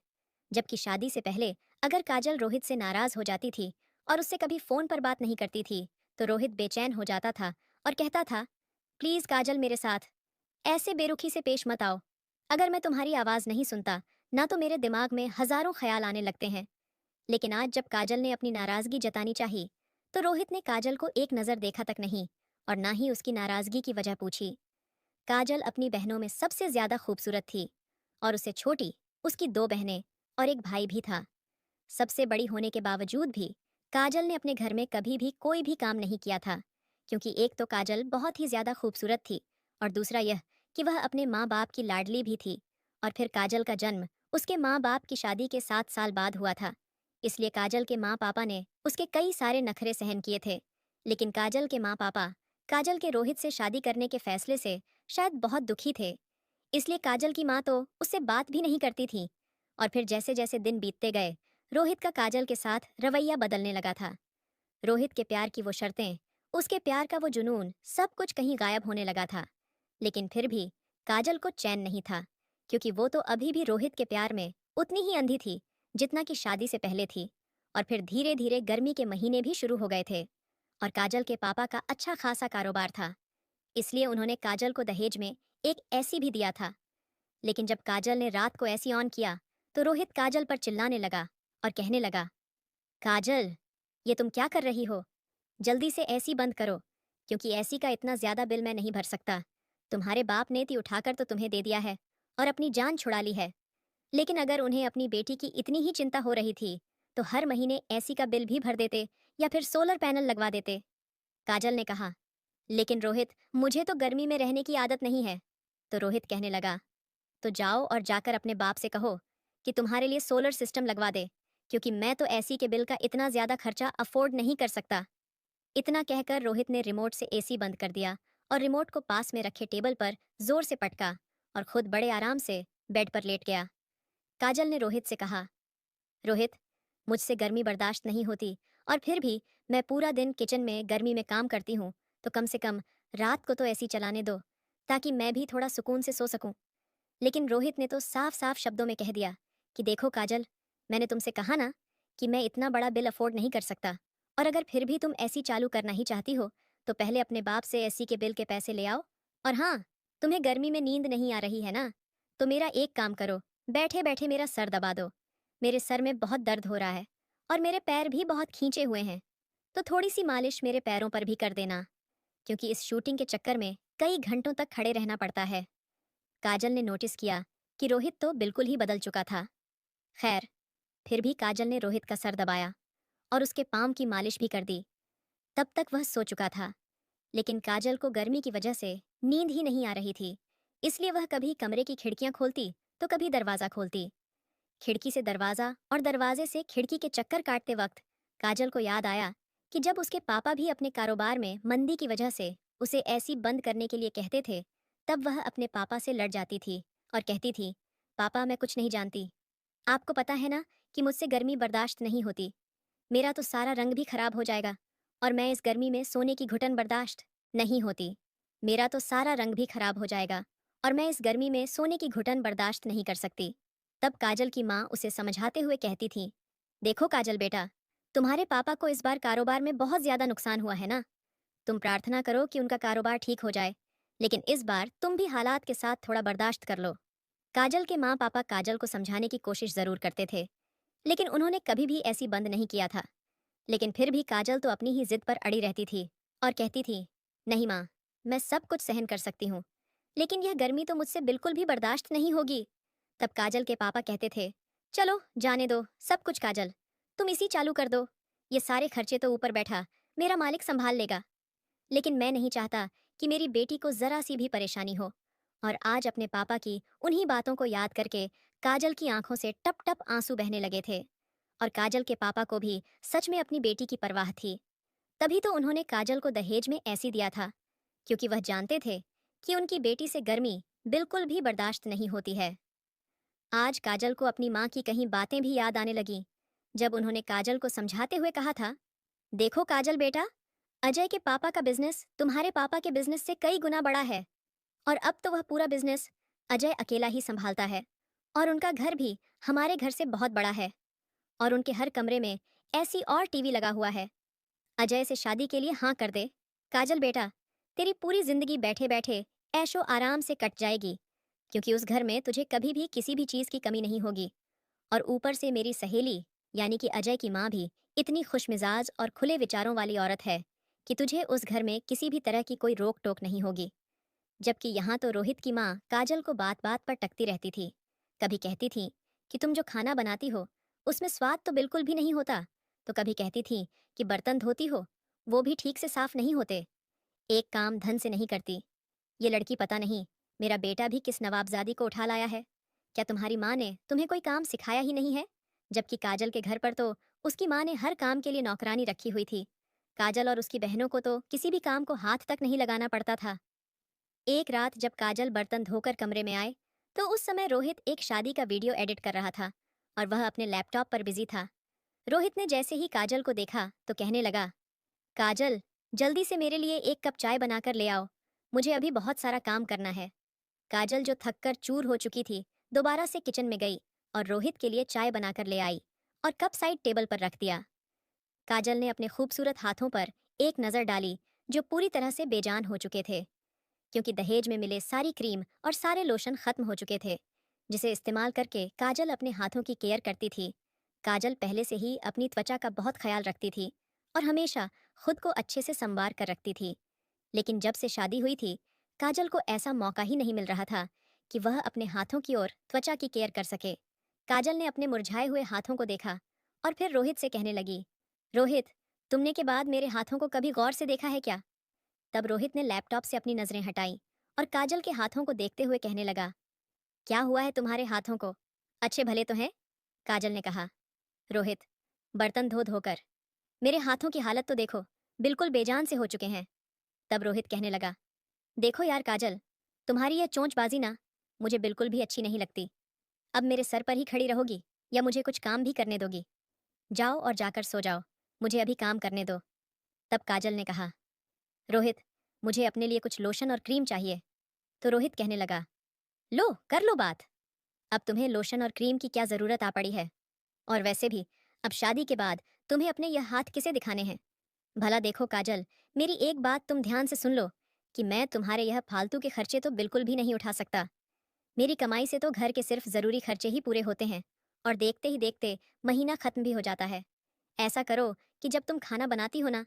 जबकि शादी से पहले अगर काजल रोहित से नाराज हो जाती थी और उससे कभी फोन पर बात नहीं करती थी, तो रोहित बेचैन हो जाता था और कहता था, प्लीज काजल, मेरे साथ ऐसे बेरुखी से पेश मत आओ। अगर मैं तुम्हारी आवाज नहीं सुनता ना, तो मेरे दिमाग में हजारों ख्याल आने लगते हैं। लेकिन आज जब काजल ने अपनी नाराजगी जतानी चाही, तो रोहित ने काजल को एक नजर देखा तक नहीं, और ना ही उसकी नाराजगी की वजह पूछी। काजल अपनी बहनों में सबसे ज्यादा खूबसूरत थी, और उससे छोटी उसकी 2 बहनें और एक भाई भी था। सबसे बड़ी होने के बावजूद भी काजल ने अपने घर में कभी भी कोई भी काम नहीं किया था, क्योंकि एक तो काजल बहुत ही ज्यादा खूबसूरत थी, और दूसरा यह कि वह अपने माँ बाप की लाडली भी थी। और फिर काजल का जन्म उसके माँ बाप की शादी के 7 साल बाद हुआ था, इसलिए काजल के माँ पापा ने उसके कई सारे नखरे सहन किए थे। लेकिन काजल के माँ पापा काजल के रोहित से शादी करने के फैसले से शायद बहुत दुखी थे, इसलिए काजल की माँ तो उससे बात भी नहीं करती थी, और फिर जैसे जैसे दिन बीतते गए, रोहित का काजल के साथ रवैया बदलने लगा था। रोहित के प्यार की वो शर्तें, उसके प्यार का वो जुनून, सब कुछ कहीं गायब होने लगा था। लेकिन फिर भी काजल को चैन नहीं था, क्योंकि वो तो अभी भी रोहित के प्यार में उतनी ही अंधी थी जितना कि शादी से पहले थी। और फिर धीरे धीरे गर्मी के महीने भी शुरू हो गए थे, और काजल के पापा का अच्छा खासा कारोबार था, इसलिए उन्होंने काजल को दहेज में एक ऐसी भी दिया था। लेकिन जब काजल ने रात को ऐसी ऑन किया, तो रोहित काजल पर चिल्लाने लगा और कहने लगा, काजल, ये तुम क्या कर रही हो? जल्दी से एसी बंद करो, क्योंकि एसी का इतना ज्यादा बिल मैं नहीं भर सकता। तुम्हारे बाप ने ती उठाकर तो तुम्हें दे दिया है और अपनी जान छुड़ा ली है। लेकिन अगर उन्हें अपनी बेटी की इतनी ही चिंता हो रही थी, तो हर महीने एसी का बिल भी भर देते या फिर सोलर पैनल लगवा देते। काजल ने कहा, लेकिन रोहित, मुझे तो गर्मी में रहने की आदत नहीं है। तो रोहित कहने लगा, तो जाओ और जाकर अपने बाप से कहो कि तुम्हारे लिए सोलर सिस्टम लगवा दे, क्योंकि मैं तो एसी के बिल का इतना ज्यादा खर्चा अफोर्ड नहीं कर सकता। इतना कहकर रोहित ने रिमोट से एसी बंद कर दिया और रिमोट को पास में रखे टेबल पर जोर से पटका और खुद बड़े आराम से बेड पर लेट गया। काजल ने रोहित से कहा, रोहित, मुझसे गर्मी बर्दाश्त नहीं होती, और फिर भी मैं पूरा दिन किचन में गर्मी में काम करती हूँ, तो कम से कम रात को तो एसी चलाने दो, ताकि मैं भी थोड़ा सुकून से सो सकूं। लेकिन रोहित ने तो साफ साफ शब्दों में कह दिया कि देखो काजल, मैंने तुमसे कहा ना कि मैं इतना बड़ा बिल अफोर्ड नहीं कर सकता, और अगर फिर भी तुम एसी चालू करना ही चाहती हो, तो पहले अपने बाप से एसी के बिल के पैसे ले आओ। और हाँ, तुम्हें गर्मी में नींद नहीं आ रही है ना, तो मेरा एक काम करो, बैठे बैठे मेरा सर दबा दो। मेरे सर में बहुत दर्द हो रहा है और मेरे पैर भी बहुत खींचे हुए हैं, तो थोड़ी सी मालिश मेरे पैरों पर भी कर देना, क्योंकि इस शूटिंग के चक्कर में कई घंटों तक खड़े रहना पड़ता है। काजल ने नोटिस किया कि रोहित तो बिल्कुल ही बदल चुका था। खैर, फिर भी काजल ने रोहित का सर दबाया और उसके पाँव की मालिश भी कर दी। तब तक वह सो चुका था, लेकिन काजल को गर्मी की वजह से नींद ही नहीं आ रही थी, इसलिए वह कभी कमरे की खिड़कियां खोलती तो कभी दरवाजा खोलती। खिड़की से दरवाजा और दरवाजे से खिड़की के चक्कर काटते वक्त काजल को याद आया कि जब उसके पापा भी अपने कारोबार में मंदी की वजह से उसे ऐसी बंद करने के लिए कहते थे, तब वह अपने पापा से लड़ जाती थी और कहती थी, पापा, मैं कुछ नहीं जानती। आपको पता है ना कि मुझसे गर्मी बर्दाश्त नहीं होती। मेरा तो सारा रंग भी खराब हो जाएगा, और मैं इस गर्मी में सोने की घुटन बर्दाश्त नहीं होती। मेरा तो सारा रंग भी खराब हो जाएगा, और मैं इस गर्मी में सोने की घुटन बर्दाश्त नहीं कर सकती। तब काजल की माँ उसे समझाते हुए कहती थी, देखो काजल बेटा, तुम्हारे पापा को इस बार कारोबार में बहुत ज्यादा नुकसान हुआ है ना। तुम प्रार्थना करो कि उनका कारोबार ठीक हो जाए, लेकिन इस बार तुम भी हालात के साथ थोड़ा बर्दाश्त कर लो। काजल के माँ पापा काजल को समझाने की कोशिश जरूर करते थे, लेकिन उन्होंने कभी भी ऐसी बंद नहीं किया था। लेकिन फिर भी काजल तो अपनी ही जिद पर अड़ी रहती थी और कहती थी, नहीं माँ, मैं सब कुछ सहन कर सकती हूँ, लेकिन यह गर्मी तो मुझसे बिल्कुल भी बर्दाश्त नहीं होगी। तब काजल के पापा कहते थे, चलो जाने दो सब कुछ काजल, तुम इसी चालू कर दो, ये सारे खर्चे तो ऊपर बैठा मेरा मालिक संभाल लेगा। लेकिन मैं नहीं चाहता कि मेरी बेटी को जरा सी भी परेशानी हो। और आज अपने पापा की उन्हीं बातों को याद करके काजल की आंखों से टप टप आंसू बहने लगे थे, और काजल के पापा को भी सच में अपनी बेटी की परवाह थी। तभी तो उन्होंने काजल को दहेज में ऐसी दिया था, क्योंकि वह जानते थे कि उनकी बेटी से गर्मी बिल्कुल भी बर्दाश्त नहीं होती है। आज काजल को अपनी माँ की कहीं बातें भी याद आने लगी, जब उन्होंने काजल को समझाते हुए कहा था, देखो काजल बेटा, अजय के पापा का बिजनेस तुम्हारे पापा के बिजनेस से कई गुना बड़ा है, और अब तो वह पूरा बिजनेस अजय अकेला ही संभालता है, और उनका घर भी हमारे घर से बहुत बड़ा है, और उनके हर कमरे में ऐसी और टीवी लगा हुआ है। अजय से शादी के लिए हाँ कर दे काजल बेटा, तेरी पूरी जिंदगी बैठे बैठे ऐशो आराम से कट जाएगी, क्योंकि उस घर में तुझे कभी भी किसी भी चीज की कमी नहीं होगी। और ऊपर से मेरी सहेली यानी कि अजय की माँ भी इतनी खुशमिजाज और खुले विचारों वाली औरत है कि तुझे उस घर में किसी भी तरह की कोई रोक टोक नहीं होगी। जबकि यहाँ तो रोहित की माँ काजल को बात बात पर टकती रहती थी। कभी कहती थी कि तुम जो खाना बनाती हो उसमें स्वाद तो बिल्कुल भी नहीं होता, तो कभी कहती थी कि बर्तन धोती हो वो भी ठीक से साफ नहीं होते, एक काम धन से नहीं करती। ये लड़की पता नहीं मेरा बेटा भी किस नवाबजादी को उठा लाया है। क्या तुम्हारी माँ ने तुम्हें कोई काम सिखाया ही नहीं है? जबकि काजल के घर पर तो उसकी माँ ने हर काम के लिए नौकरानी रखी हुई थी। काजल और उसकी बहनों को तो किसी भी काम को हाथ तक नहीं लगाना पड़ता था। एक रात जब काजल बर्तन धोकर कमरे में आए, तो उस समय रोहित एक शादी का वीडियो एडिट कर रहा था और वह अपने लैपटॉप पर बिजी था। रोहित ने जैसे ही काजल को देखा तो कहने लगा, काजल, जल्दी से मेरे लिए एक कप चाय बनाकर ले आओ, मुझे अभी बहुत सारा काम करना है। काजल, जो थककर चूर हो चुकी थी, दोबारा से किचन में गई और रोहित के लिए चाय बनाकर ले आई और कप साइड टेबल पर रख दिया। काजल ने अपने खूबसूरत हाथों पर एक नज़र डाली, जो पूरी तरह से बेजान हो चुके थे, क्योंकि दहेज में मिले सारी क्रीम और सारे लोशन खत्म हो चुके थे, जिसे इस्तेमाल करके काजल अपने हाथों की केयर करती थी। काजल पहले से ही अपनी त्वचा का बहुत ख्याल रखती थी और हमेशा खुद को अच्छे से संवार कर रखती थी। लेकिन जब से शादी हुई थी, काजल को ऐसा मौका ही नहीं मिल रहा था कि वह अपने हाथों की ओर त्वचा की केयर कर सके। काजल ने अपने मुरझाए हुए हाथों को देखा और फिर रोहित से कहने लगी, रोहित, तुमने के बाद मेरे हाथों को कभी गौर से देखा है क्या? तब रोहित ने लैपटॉप से अपनी नजरें हटाई और काजल के हाथों को देखते हुए कहने लगा, क्या हुआ है तुम्हारे हाथों को? अच्छे भले तो हैं? काजल ने कहा। रोहित, बर्तन धो धोकर मेरे हाथों की हालत तो देखो, बिल्कुल बेजान से हो चुके हैं। तब रोहित कहने लगा, देखो यार काजल, तुम्हारी यह चोंचबाजी ना मुझे बिल्कुल भी अच्छी नहीं लगती। अब मेरे सर पर ही खड़ी रहोगी या मुझे कुछ काम भी करने दोगी? जाओ और जाकर सो जाओ, मुझे अभी काम करने दो। तब काजल ने कहा, रोहित, मुझे अपने लिए कुछ लोशन और क्रीम चाहिए। तो रोहित कहने लगा, लो कर लो बात, अब तुम्हें लोशन और क्रीम की क्या ज़रूरत आ पड़ी है? और वैसे भी अब शादी के बाद तुम्हें अपने यह हाथ किसे दिखाने हैं? भला देखो काजल, मेरी एक बात तुम ध्यान से सुन लो कि मैं तुम्हारे यह फालतू के खर्चे तो बिल्कुल भी नहीं उठा सकता। मेरी कमाई से तो घर के सिर्फ ज़रूरी खर्चे ही पूरे होते हैं और देखते ही देखते महीना ख़त्म भी हो जाता है। ऐसा करो कि जब तुम खाना बनाती हो ना,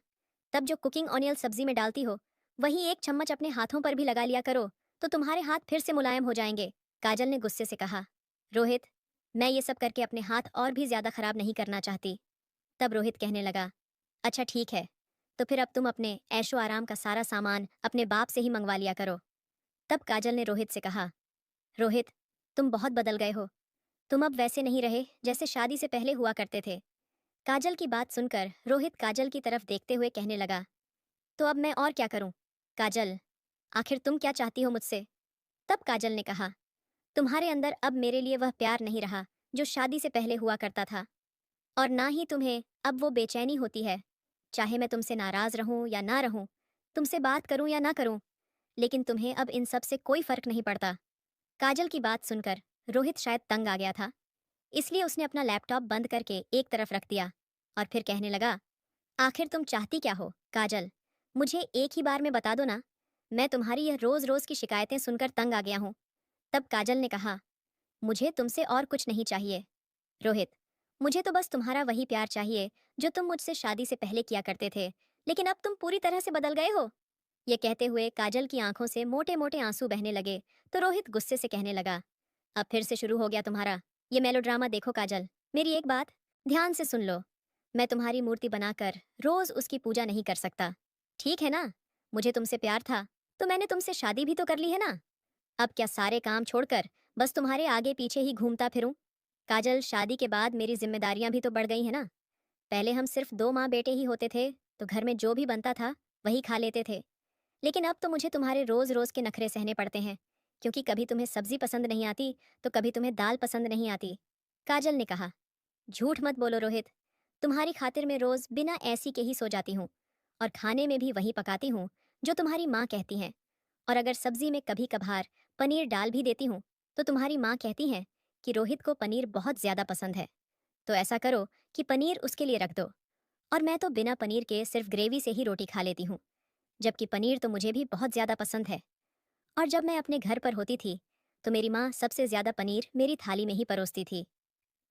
तब जो कुकिंग ऑनियल सब्जी में डालती हो, वही एक चम्मच अपने हाथों पर भी लगा लिया करो, तो तुम्हारे हाथ फिर से मुलायम हो जाएंगे। काजल ने गुस्से से कहा, रोहित, मैं ये सब करके अपने हाथ और भी ज़्यादा खराब नहीं करना चाहती। तब रोहित कहने लगा, अच्छा ठीक है, तो फिर अब तुम अपने ऐशो आराम का सारा सामान अपने बाप से ही मंगवा लिया करो। तब काजल ने रोहित से कहा, रोहित, तुम बहुत बदल गए हो, तुम अब वैसे नहीं रहे जैसे शादी से पहले हुआ करते थे। काजल की बात सुनकर रोहित काजल की तरफ देखते हुए कहने लगा, तो अब मैं और क्या करूं? काजल, आखिर तुम क्या चाहती हो मुझसे? तब काजल ने कहा, तुम्हारे अंदर अब मेरे लिए वह प्यार नहीं रहा जो शादी से पहले हुआ करता था, और ना ही तुम्हें अब वो बेचैनी होती है, चाहे मैं तुमसे नाराज रहूं या ना रहूं, तुमसे बात करूं या ना करूं, लेकिन तुम्हें अब इन सब से कोई फर्क नहीं पड़ता। काजल की बात सुनकर रोहित शायद तंग आ गया था, इसलिए उसने अपना लैपटॉप बंद करके एक तरफ रख दिया और फिर कहने लगा, आखिर तुम चाहती क्या हो काजल? मुझे एक ही बार में बता दो ना, मैं तुम्हारी यह रोज रोज की शिकायतें सुनकर तंग आ गया हूं। तब काजल ने कहा, मुझे तुमसे और कुछ नहीं चाहिए रोहित, मुझे तो बस तुम्हारा वही प्यार चाहिए जो तुम मुझसे शादी से पहले किया करते थे, लेकिन अब तुम पूरी तरह से बदल गए हो। ये कहते हुए काजल की आंखों से मोटे मोटे आंसू बहने लगे, तो रोहित गुस्से से कहने लगा, अब फिर से शुरू हो गया तुम्हारा ये मेलोड्रामा। देखो काजल, मेरी एक बात ध्यान से सुन लो, मैं तुम्हारी मूर्ति बनाकर रोज उसकी पूजा नहीं कर सकता, ठीक है ना? मुझे तुमसे प्यार था तो मैंने तुमसे शादी भी तो कर ली है ना। अब क्या सारे काम छोड़कर बस तुम्हारे आगे पीछे ही घूमता फिरूं? काजल, शादी के बाद मेरी जिम्मेदारियां भी तो बढ़ गई हैं ना। पहले हम सिर्फ दो माँ बेटे ही होते थे, तो घर में जो भी बनता था वही खा लेते थे, लेकिन अब तो मुझे तुम्हारे रोज रोज के नखरे सहने पड़ते हैं, क्योंकि कभी तुम्हें सब्जी पसंद नहीं आती तो कभी तुम्हें दाल पसंद नहीं आती। काजल ने कहा, झूठ मत बोलो रोहित, तुम्हारी खातिर मैं रोज बिना ऐसी के ही सो जाती हूँ और खाने में भी वही पकाती हूँ जो तुम्हारी माँ कहती हैं, और अगर सब्जी में कभी कभार पनीर डाल भी देती हूँ तो तुम्हारी माँ कहती हैं कि रोहित को पनीर बहुत ज़्यादा पसंद है, तो ऐसा करो कि पनीर उसके लिए रख दो। और मैं तो बिना पनीर के सिर्फ ग्रेवी से ही रोटी खा लेती हूँ, जबकि पनीर तो मुझे भी बहुत ज़्यादा पसंद है। और जब मैं अपने घर पर होती थी तो मेरी माँ सबसे ज़्यादा पनीर मेरी थाली में ही परोसती थी।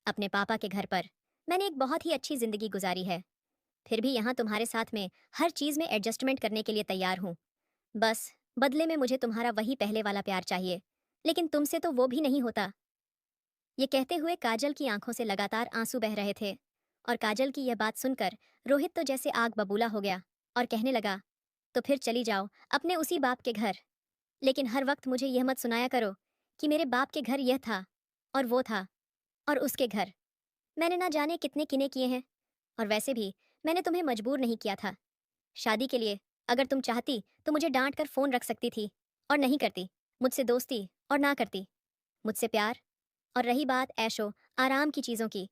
अपने पापा के घर पर मैंने एक बहुत ही अच्छी ज़िंदगी गुजारी है, फिर भी यहाँ तुम्हारे साथ में हर चीज़ में एडजस्टमेंट करने के लिए तैयार हूँ। बस बदले में मुझे तुम्हारा वही पहले वाला प्यार चाहिए, लेकिन तुमसे तो वो भी नहीं होता। ये कहते हुए काजल की आंखों से लगातार आंसू बह रहे थे, और काजल की यह बात सुनकर रोहित तो जैसे आग बबूला हो गया और कहने लगा, तो फिर चली जाओ अपने उसी बाप के घर, लेकिन हर वक्त मुझे यह मत सुनाया करो कि मेरे बाप के घर यह था और वो था और उसके घर मैंने ना जाने कितने किने किए हैं। और वैसे भी मैंने तुम्हें मजबूर नहीं किया था शादी के लिए। अगर तुम चाहती तो मुझे डांट कर फोन रख सकती थी और नहीं करती, मुझसे दोस्ती और ना करती मुझसे प्यार। और रही बात ऐशो आराम की चीज़ों की।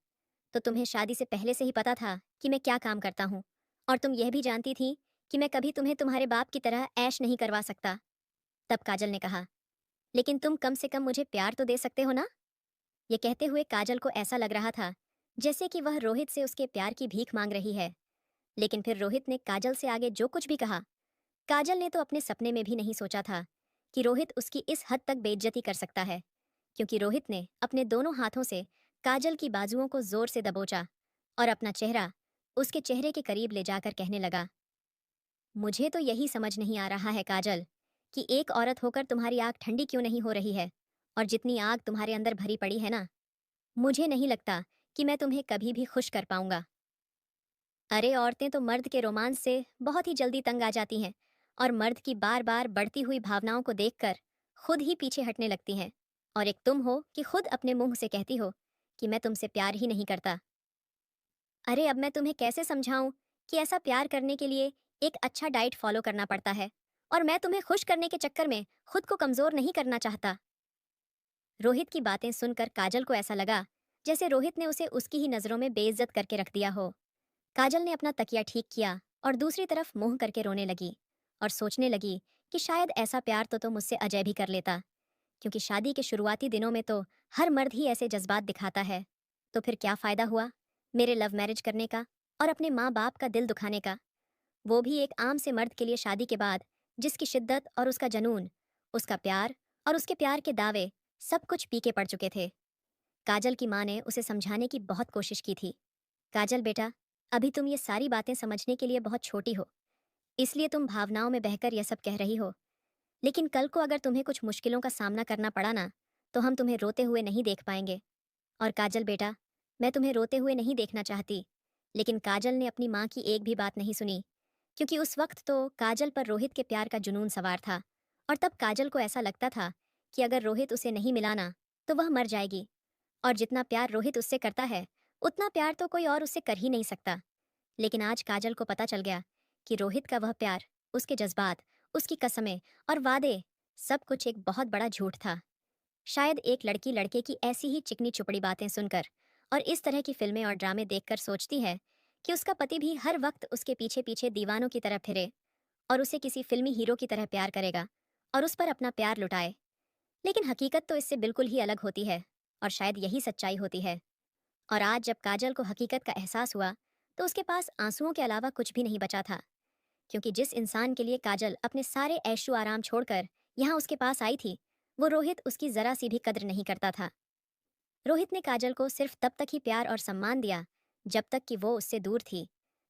तो तुम्हें शादी से पहले से ही पता था कि मैं क्या काम करता हूँ, और तुम यह भी जानती थी कि मैं कभी तुम्हें तुम्हारे बाप की तरह ऐश नहीं करवा सकता। तब काजल ने कहा, लेकिन तुम कम से कम मुझे प्यार तो दे सकते हो ना। ये कहते हुए काजल को ऐसा लग रहा था जैसे कि वह रोहित से उसके प्यार की भीख मांग रही है। लेकिन फिर रोहित ने काजल से आगे जो कुछ भी कहा, काजल ने तो अपने सपने में भी नहीं सोचा था कि रोहित उसकी इस हद तक बेइज्जती कर सकता है। क्योंकि रोहित ने अपने दोनों हाथों से काजल की बाजुओं को जोर से दबोचा और अपना चेहरा उसके चेहरे के करीब ले जाकर कहने लगा, मुझे तो यही समझ नहीं आ रहा है काजल, कि एक औरत होकर तुम्हारी आग ठंडी क्यों नहीं हो रही है। और जितनी आग तुम्हारे अंदर भरी पड़ी है ना, मुझे नहीं लगता कि मैं तुम्हें कभी भी खुश कर पाऊंगा। अरे औरतें तो मर्द के रोमांस से बहुत ही जल्दी तंग आ जाती हैं, और मर्द की बार बार बढ़ती हुई भावनाओं को देखकर खुद ही पीछे हटने लगती हैं। और एक तुम हो कि खुद अपने मुंह से कहती हो कि मैं तुमसे प्यार ही नहीं करता। अरे अब मैं तुम्हें कैसे समझाऊं कि ऐसा प्यार करने के लिए एक अच्छा डाइट फॉलो करना पड़ता है, और मैं तुम्हें खुश करने के चक्कर में खुद को कमजोर नहीं करना चाहता। रोहित की बातें सुनकर काजल को ऐसा लगा जैसे रोहित ने उसे उसकी ही नजरों में बेइज्जत करके रख दिया हो। काजल ने अपना तकिया ठीक किया और दूसरी तरफ मुंह करके रोने लगी, और सोचने लगी कि शायद ऐसा प्यार तो मुझसे अजय भी कर लेता। क्योंकि शादी के शुरुआती दिनों में तो हर मर्द ही ऐसे जज्बात दिखाता है। तो फिर क्या फायदा हुआ मेरे लव मैरिज करने का और अपने माँ बाप का दिल दुखाने का, वो भी एक आम से मर्द के लिए शादी के बाद, जिसकी शिद्दत और उसका जनून, उसका प्यार और उसके प्यार के दावे सब कुछ पीके पड़ चुके थे। काजल की माँ ने उसे समझाने की बहुत कोशिश की थी। काजल बेटा, अभी तुम ये सारी बातें समझने के लिए बहुत छोटी हो, इसलिए तुम भावनाओं में बहकर यह सब कह रही हो। लेकिन कल को अगर तुम्हें कुछ मुश्किलों का सामना करना पड़ा ना, तो हम तुम्हें रोते हुए नहीं देख पाएंगे। और काजल बेटा, मैं तुम्हें रोते हुए नहीं देखना चाहती। लेकिन काजल ने अपनी माँ की एक भी बात नहीं सुनी, क्योंकि उस वक्त तो काजल पर रोहित के प्यार का जुनून सवार था। और तब काजल को ऐसा लगता था कि अगर रोहित उसे नहीं मिलाना तो वह मर जाएगी। और जितना प्यार रोहित उससे करता है, उतना प्यार तो कोई और उससे कर ही नहीं सकता। लेकिन आज काजल को पता चल गया कि रोहित का वह प्यार, उसके जज्बात, उसकी कसमें और वादे, सब कुछ एक बहुत बड़ा झूठ था। शायद एक लड़की लड़के की ऐसी ही चिकनी चुपड़ी बातें सुनकर और इस तरह की फिल्में और ड्रामे देखकर सोचती है कि उसका पति भी हर वक्त उसके पीछे पीछे दीवानों की तरह फिरे और उसे किसी फिल्मी हीरो की तरह प्यार करेगा और उस पर अपना प्यार लुटाए। लेकिन हकीकत तो इससे बिल्कुल ही अलग होती है, और शायद यही सच्चाई होती है। और आज जब काजल को हकीकत का एहसास हुआ, तो उसके पास आंसुओं के अलावा कुछ भी नहीं बचा था। क्योंकि जिस इंसान के लिए काजल अपने सारे ऐशो आराम छोड़कर यहाँ उसके पास आई थी, वो रोहित उसकी जरा सी भी कद्र नहीं करता था। रोहित ने काजल को सिर्फ तब तक ही प्यार और सम्मान दिया जब तक कि वो उससे दूर थी।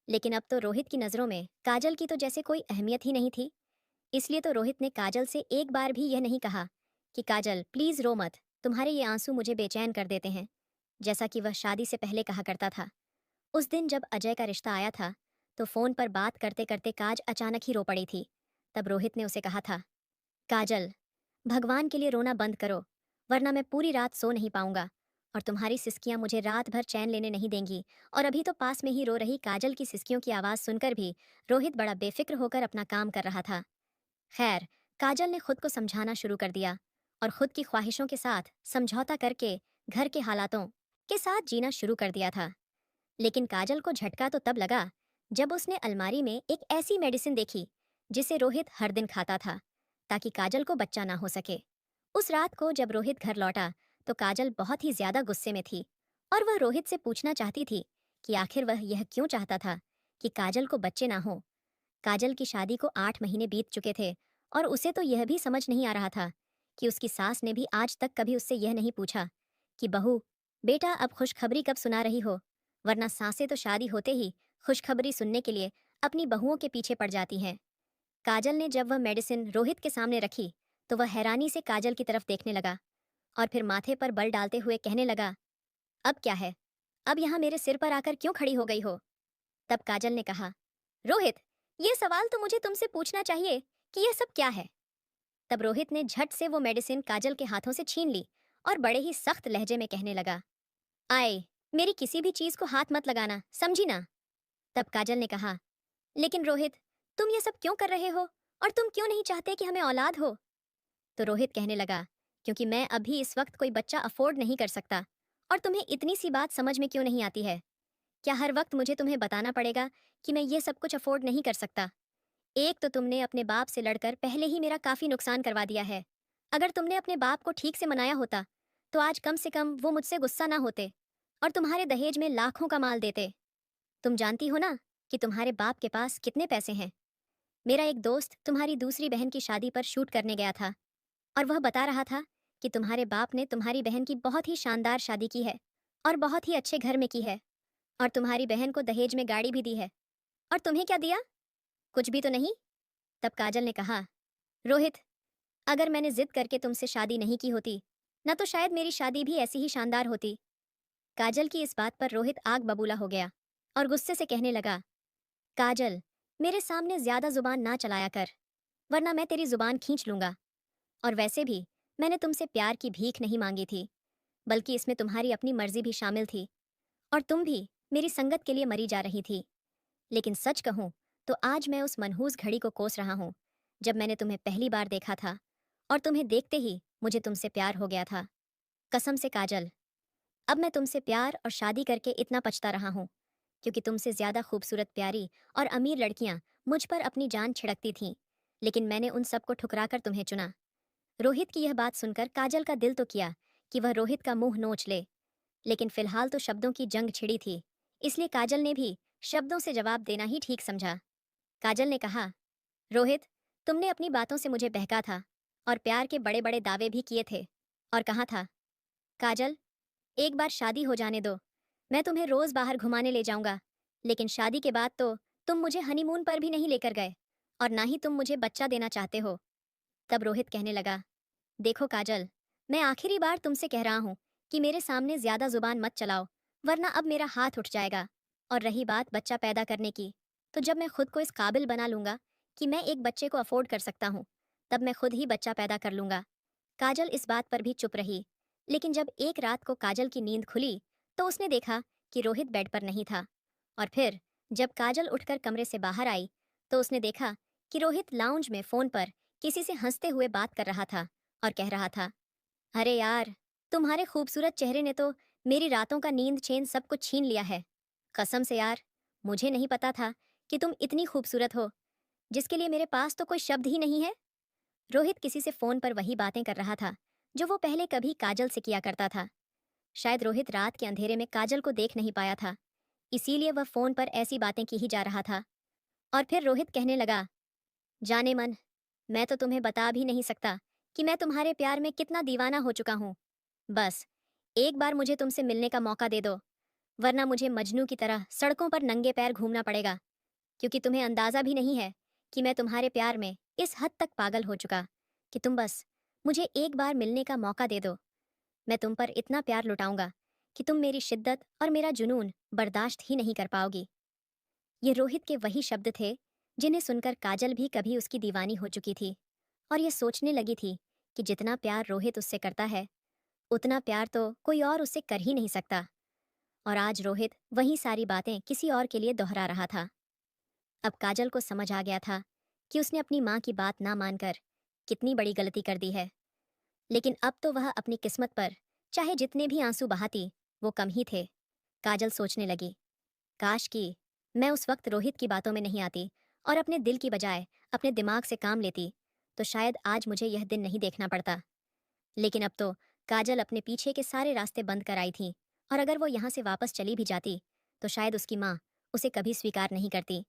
लेकिन अब तो रोहित की नज़रों में काजल की तो जैसे कोई अहमियत ही नहीं थी। इसलिए तो रोहित ने काजल से एक बार भी यह नहीं कहा कि काजल प्लीज रो मत, तुम्हारे ये आंसू मुझे बेचैन कर देते हैं, जैसा कि वह शादी से पहले कहा करता था। उस दिन जब अजय का रिश्ता आया था, तो फोन पर बात करते करते काज अचानक ही रो पड़ी थी। तब रोहित ने उसे कहा था, काजल, भगवान के लिए रोना बंद करो, वरना मैं पूरी रात सो नहीं पाऊंगा, और तुम्हारी सिसकियां मुझे रात भर चैन लेने नहीं देंगी। और अभी तो पास में ही रो रही काजल की सिसकियों की आवाज सुनकर भी रोहित बड़ा बेफिक्र होकर अपना काम कर रहा था। खैर, काजल ने खुद को समझाना शुरू कर दिया और खुद की ख्वाहिशों के साथ समझौता करके घर के हालातों के साथ जीना शुरू कर दिया था। लेकिन काजल को झटका तो तब लगा जब उसने अलमारी में एक ऐसी मेडिसिन देखी जिसे रोहित हर दिन खाता था, ताकि काजल को बच्चा ना हो सके। उस रात को जब रोहित घर लौटा, तो काजल बहुत ही ज्यादा गुस्से में थी, और वह रोहित से पूछना चाहती थी कि आखिर वह यह क्यों चाहता था कि काजल को बच्चे ना हो। काजल की शादी को 8 महीने बीत चुके थे, और उसे तो यह भी समझ नहीं आ रहा था कि उसकी सास ने भी आज तक कभी उससे यह नहीं पूछा कि बहू, बेटा अब खुशखबरी कब सुना रही हो। वरना सासें तो शादी होते ही खुशखबरी सुनने के लिए अपनी बहुओं के पीछे पड़ जाती हैं। काजल ने जब वह मेडिसिन रोहित के सामने रखी, तो वह हैरानी से काजल की तरफ देखने लगा और फिर माथे पर बल डालते हुए कहने लगा, अब क्या है, अब यहाँ मेरे सिर पर आकर क्यों खड़ी हो गई हो। तब काजल ने कहा, रोहित, ये सवाल तो मुझे तुमसे पूछना चाहिए कि यह सब क्या है। तब रोहित ने झट से वो मेडिसिन काजल के हाथों से छीन ली और बड़े ही सख्त लहजे में कहने लगा, आए, मेरी किसी भी चीज को हाथ मत लगाना, समझी ना। तब काजल ने कहा, लेकिन रोहित, तुम ये सब क्यों कर रहे हो, और तुम क्यों नहीं चाहते कि हमें औलाद हो। तो रोहित कहने लगा, क्योंकि मैं अभी इस वक्त कोई बच्चा अफोर्ड नहीं कर सकता, और तुम्हें इतनी सी बात समझ में क्यों नहीं आती है? क्या हर वक्त मुझे तुम्हें बताना पड़ेगा कि मैं ये सब कुछ अफोर्ड नहीं कर सकता? एक तो तुमने अपने बाप से लड़कर पहले ही मेरा काफी नुकसान करवा दिया है। अगर तुमने अपने बाप को ठीक से मनाया होता तो आज कम से कम वो मुझसे गुस्सा ना होते और तुम्हारे दहेज में लाखों का माल देते। तुम जानती हो ना कि तुम्हारे बाप के पास कितने पैसे हैं। मेरा एक दोस्त तुम्हारी दूसरी बहन की शादी पर शूट करने गया था और वह बता रहा था कि तुम्हारे बाप ने तुम्हारी बहन की बहुत ही शानदार शादी की है और बहुत ही अच्छे घर में की है और तुम्हारी बहन को दहेज में गाड़ी भी दी है। और तुम्हें क्या दिया? कुछ भी तो नहीं। तब काजल ने कहा, रोहित, अगर मैंने जिद करके तुमसे शादी नहीं की होती ना तो शायद मेरी शादी भी ऐसी ही शानदार होती। काजल की इस बात पर रोहित आग बबूला हो गया और गुस्से से कहने लगा, काजल, मेरे सामने ज्यादा जुबान ना चलाया कर, वरना मैं तेरी जुबान खींच लूंगा। और वैसे भी मैंने तुमसे प्यार की भीख नहीं मांगी थी, बल्कि इसमें तुम्हारी अपनी मर्जी भी शामिल थी और तुम भी मेरी संगत के लिए मरी जा रही थी। लेकिन सच कहूं तो आज मैं उस मनहूस घड़ी को कोस रहा हूं जब मैंने तुम्हें पहली बार देखा था और तुम्हें देखते ही मुझे तुमसे प्यार हो गया था। कसम से काजल, अब मैं तुमसे प्यार और शादी करके इतना पछता रहा हूं क्योंकि तुमसे ज्यादा खूबसूरत, प्यारी और अमीर लड़कियां मुझ पर अपनी जान छिड़कती थीं, लेकिन मैंने उन सबको ठुकराकर तुम्हें चुना। रोहित की यह बात सुनकर काजल का दिल तो किया कि वह रोहित का मुंह नोच ले, लेकिन फिलहाल तो शब्दों की जंग छिड़ी थी, इसलिए काजल ने भी शब्दों से जवाब देना ही ठीक समझा। काजल ने कहा, रोहित, तुमने अपनी बातों से मुझे बहका था और प्यार के बड़े बड़े दावे भी किए थे और कहा था, काजल, एक बार शादी हो जाने दो, मैं तुम्हें रोज बाहर घुमाने ले जाऊंगा। लेकिन शादी के बाद तो तुम मुझे हनीमून पर भी नहीं लेकर गए और ना ही तुम मुझे बच्चा देना चाहते हो। तब रोहित कहने लगा, देखो काजल, मैं आखिरी बार तुमसे कह रहा हूं कि मेरे सामने ज्यादा जुबान मत चलाओ, वरना अब मेरा हाथ उठ जाएगा। और रही बात बच्चा पैदा करने की, तो जब मैं खुद को इस काबिल बना लूंगा कि मैं एक बच्चे को अफोर्ड कर सकता हूँ, तब मैं खुद ही बच्चा पैदा कर लूंगा। काजल इस बात पर भी चुप रही, लेकिन जब एक रात को काजल की नींद खुली तो उसने देखा कि रोहित बेड पर नहीं था। और फिर जब काजल उठकर कमरे से बाहर आई तो उसने देखा कि रोहित लाउंज में फोन पर किसी से हंसते हुए बात कर रहा था और कह रहा था, अरे यार, तुम्हारे खूबसूरत चेहरे ने तो मेरी रातों का नींद चैन सब कुछ छीन लिया है। कसम से यार, मुझे नहीं पता था कि तुम इतनी खूबसूरत हो, जिसके लिए मेरे पास तो कोई शब्द ही नहीं है। रोहित किसी से फोन पर वही बातें कर रहा था जो वो पहले कभी काजल से किया करता था। शायद रोहित रात के अंधेरे में काजल को देख नहीं पाया था, इसीलिए वह फोन पर ऐसी बातें की ही जा रहा था। और फिर रोहित कहने लगा, जाने मन, मैं तो तुम्हें बता भी नहीं सकता कि मैं तुम्हारे प्यार में कितना दीवाना हो चुका हूँ। बस एक बार मुझे तुमसे मिलने का मौका दे दो, वरना मुझे मजनू की तरह सड़कों पर नंगे पैर घूमना पड़ेगा, क्योंकि तुम्हें अंदाजा भी नहीं है कि मैं तुम्हारे प्यार में इस हद तक पागल हो चुका कि तुम बस मुझे एक बार मिलने का मौका दे दो। मैं तुम पर इतना प्यार लुटाऊंगा कि तुम मेरी शिद्दत और मेरा जुनून बर्दाश्त ही नहीं कर पाओगी। ये रोहित के वही शब्द थे जिन्हें सुनकर काजल भी कभी उसकी दीवानी हो चुकी थी और ये सोचने लगी थी कि जितना प्यार रोहित उससे करता है, उतना प्यार तो कोई और उससे कर ही नहीं सकता। और आज रोहित वही सारी बातें किसी और के लिए दोहरा रहा था। अब काजल को समझ आ गया था कि उसने अपनी माँ की बात ना मानकर कितनी बड़ी गलती कर दी है। लेकिन अब तो वह अपनी किस्मत पर चाहे जितने भी आंसू बहाती, वो कम ही थे। काजल सोचने लगी, काश कि मैं उस वक्त रोहित की बातों में नहीं आती और अपने दिल की बजाय अपने दिमाग से काम लेती, तो शायद आज मुझे यह दिन नहीं देखना पड़ता। लेकिन अब तो काजल अपने पीछे के सारे रास्ते बंद कर आई थी और अगर वो यहाँ से वापस चली भी जाती तो शायद उसकी माँ उसे कभी स्वीकार नहीं करती,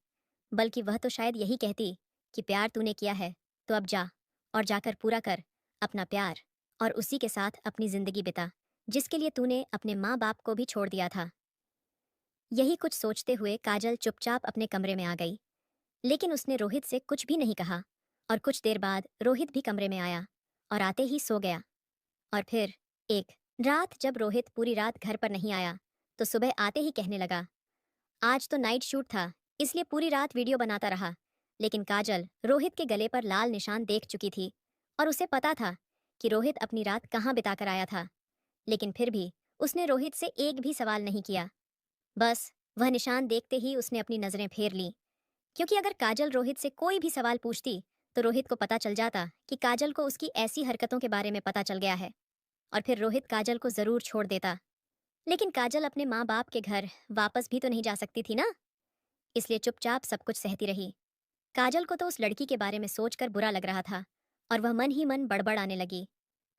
बल्कि वह तो शायद यही कहती कि प्यार तूने किया है तो अब जा और जाकर पूरा कर अपना प्यार और उसी के साथ अपनी जिंदगी बिता, जिसके लिए तूने अपने माँ बाप को भी छोड़ दिया था। यही कुछ सोचते हुए काजल चुपचाप अपने कमरे में आ गई, लेकिन उसने रोहित से कुछ भी नहीं कहा। और कुछ देर बाद रोहित भी कमरे में आया और आते ही सो गया। और फिर एक रात जब रोहित पूरी रात घर पर नहीं आया तो सुबह आते ही कहने लगा, आज तो नाइट शूट था, इसलिए पूरी रात वीडियो बनाता रहा। लेकिन काजल रोहित के गले पर लाल निशान देख चुकी थी और उसे पता था कि रोहित अपनी रात कहाँ बिताकर आया था। लेकिन फिर भी उसने रोहित से एक भी सवाल नहीं किया। बस वह निशान देखते ही उसने अपनी नजरें फेर लीं, क्योंकि अगर काजल रोहित से कोई भी सवाल पूछती तो रोहित को पता चल जाता कि काजल को उसकी ऐसी हरकतों के बारे में पता चल गया है और फिर रोहित काजल को जरूर छोड़ देता। लेकिन काजल अपने माँ बाप के घर वापस भी तो नहीं जा सकती थी ना, इसलिए चुपचाप सब कुछ सहती रही। काजल को तो उस लड़की के बारे में सोचकर बुरा लग रहा था और वह मन ही मन बड़बड़ आने लगी।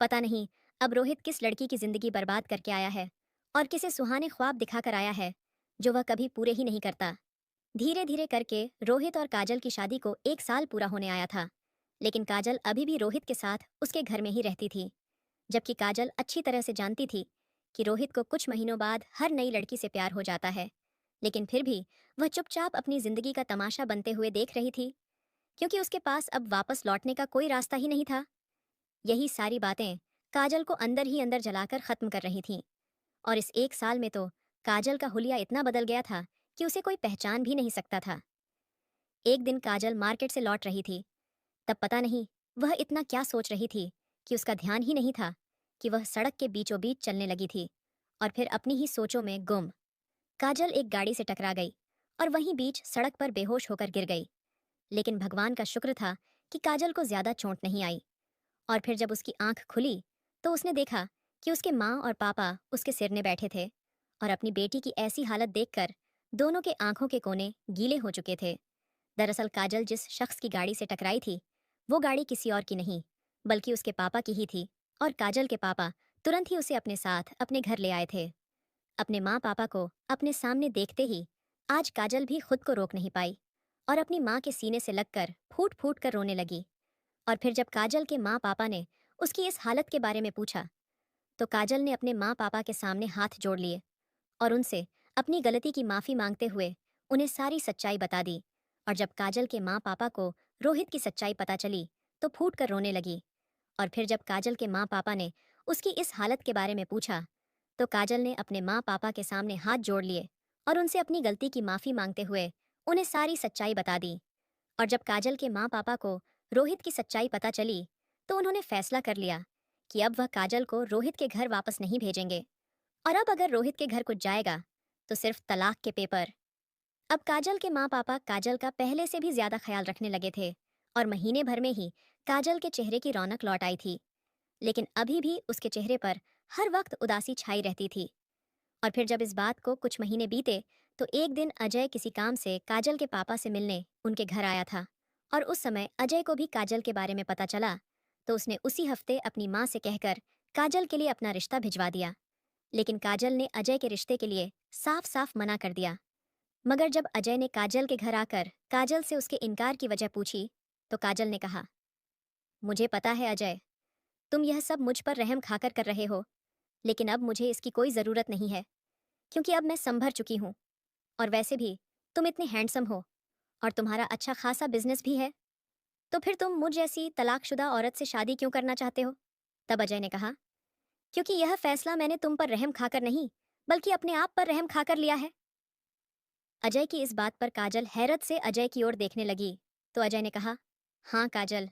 पता नहीं अब रोहित किस लड़की की जिंदगी बर्बाद करके आया है और किसे सुहाने ख्वाब दिखाकर आया है जो वह कभी पूरे ही नहीं करता। धीरे धीरे करके रोहित और काजल की शादी को 1 साल पूरा होने आया था, लेकिन काजल अभी भी रोहित के साथ उसके घर में ही रहती थी। जबकि काजल अच्छी तरह से जानती थी कि रोहित को कुछ महीनों बाद हर नई लड़की से प्यार हो जाता है, लेकिन फिर भी वह चुपचाप अपनी जिंदगी का तमाशा बनते हुए देख रही थी, क्योंकि उसके पास अब वापस लौटने का कोई रास्ता ही नहीं था। यही सारी बातें काजल को अंदर ही अंदर जलाकर खत्म कर रही थीं। और इस 1 साल में तो काजल का हुलिया इतना बदल गया था कि उसे कोई पहचान भी नहीं सकता था। एक दिन काजल मार्केट से लौट रही थी। तब पता नहीं वह इतना क्या सोच रही थी कि उसका ध्यान ही नहीं था कि वह सड़क के बीचों बीच चलने लगी थी और फिर अपनी ही सोचों में गुम। काजल एक गाड़ी से टकरा गई और वहीं बीच सड़क पर बेहोश होकर गिर गई। लेकिन भगवान का शुक्र था कि काजल को ज्यादा चोट नहीं आई। और फिर जब उसकी आंख खुली तो उसने देखा कि उसके माँ और पापा उसके सिरने बैठे थे और अपनी बेटी की ऐसी हालत देखकर दोनों के आंखों के कोने गीले हो चुके थे। दरअसल काजल जिस शख्स की गाड़ी से टकराई थी वो गाड़ी किसी और की नहीं बल्कि उसके पापा की ही थी। और काजल के पापा तुरंत ही उसे अपने साथ अपने घर ले आए थे। अपने माँ पापा को अपने सामने देखते ही आज काजल भी खुद को रोक नहीं पाई और अपनी माँ के सीने से लगकर फूट फूट कर रोने लगी। और फिर जब काजल के माँ पापा ने उसकी इस हालत के बारे में पूछा तो काजल ने अपने माँ पापा के सामने हाथ जोड़ लिए और उनसे अपनी गलती की माफ़ी मांगते हुए उन्हें सारी सच्चाई बता दी। और जब काजल के माँ पापा को रोहित की सच्चाई पता चली तो फूट कर रोने लगी। और फिर जब काजल के माँ पापा ने उसकी इस हालत के बारे में पूछा तो काजल ने अपने माँ पापा के सामने हाथ जोड़ लिए और उनसे अपनी गलती की माफ़ी मांगते हुए उन्हें सारी सच्चाई बता दी। और जब काजल के माँ पापा को रोहित की सच्चाई पता चली तो उन्होंने फैसला कर लिया कि अब वह काजल को रोहित के घर वापस नहीं भेजेंगे और अब अगर रोहित के घर कुछ जाएगा तो सिर्फ तलाक के पेपर। अब काजल के माँ पापा काजल का पहले से भी ज्यादा ख्याल रखने लगे थे और महीने भर में ही काजल के चेहरे की रौनक लौट आई थी। लेकिन अभी भी उसके चेहरे पर हर वक्त उदासी छाई रहती थी। और फिर जब इस बात को कुछ महीने बीते तो एक दिन अजय किसी काम से काजल के पापा से मिलने उनके घर आया था। और उस समय अजय को भी काजल के बारे में पता चला तो उसने उसी हफ्ते अपनी माँ से कहकर काजल के लिए अपना रिश्ता भिजवा दिया। लेकिन काजल ने अजय के रिश्ते के लिए साफ साफ मना कर दिया। मगर जब अजय ने काजल के घर आकर काजल से उसके इनकार की वजह पूछी तो काजल ने कहा, मुझे पता है अजय, तुम यह सब मुझ पर रहम खाकर कर रहे हो, लेकिन अब मुझे इसकी कोई ज़रूरत नहीं है, क्योंकि अब मैं संभर चुकी हूँ। और वैसे भी तुम इतने हैंडसम हो और तुम्हारा अच्छा खासा बिजनेस भी है, तो फिर तुम मुझ जैसी तलाकशुदा औरत से शादी क्यों करना चाहते हो? तब अजय ने कहा, क्योंकि यह फैसला मैंने तुम पर रहम खाकर नहीं बल्कि अपने आप पर रहम खाकर लिया है। अजय की इस बात पर काजल हैरत से अजय की ओर देखने लगी तो अजय ने कहा, हाँ काजल,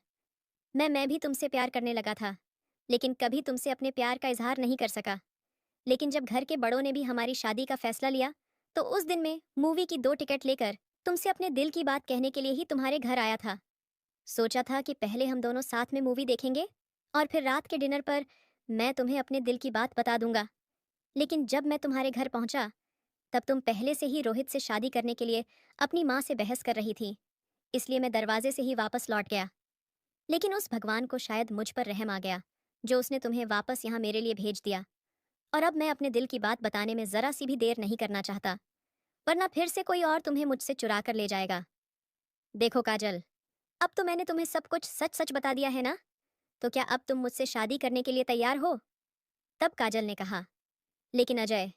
मैं भी तुमसे प्यार करने लगा था, लेकिन कभी तुमसे अपने प्यार का इजहार नहीं कर सका। लेकिन जब घर के बड़ों ने भी हमारी शादी का फैसला लिया तो उस दिन मैं मूवी की 2 टिकट लेकर तुमसे अपने दिल की बात कहने के लिए ही तुम्हारे घर आया था। सोचा था कि पहले हम दोनों साथ में मूवी देखेंगे और फिर रात के डिनर पर मैं तुम्हें अपने दिल की बात बता दूंगा। लेकिन जब मैं तुम्हारे घर पहुंचा तब तुम पहले से ही रोहित से शादी करने के लिए अपनी माँ से बहस कर रही थी, इसलिए मैं दरवाजे से ही वापस लौट गया। लेकिन उस भगवान को शायद मुझ पर रहम आ गया जो उसने तुम्हें वापस यहाँ मेरे लिए भेज दिया। और अब मैं अपने दिल की बात बताने में जरा सी भी देर नहीं करना चाहता, वरना फिर से कोई और तुम्हें मुझसे चुरा कर ले जाएगा। देखो काजल, अब तो मैंने तुम्हें सब कुछ सच सच बता दिया है ना, तो क्या अब तुम मुझसे शादी करने के लिए तैयार हो? तब काजल ने कहा, लेकिन अजय,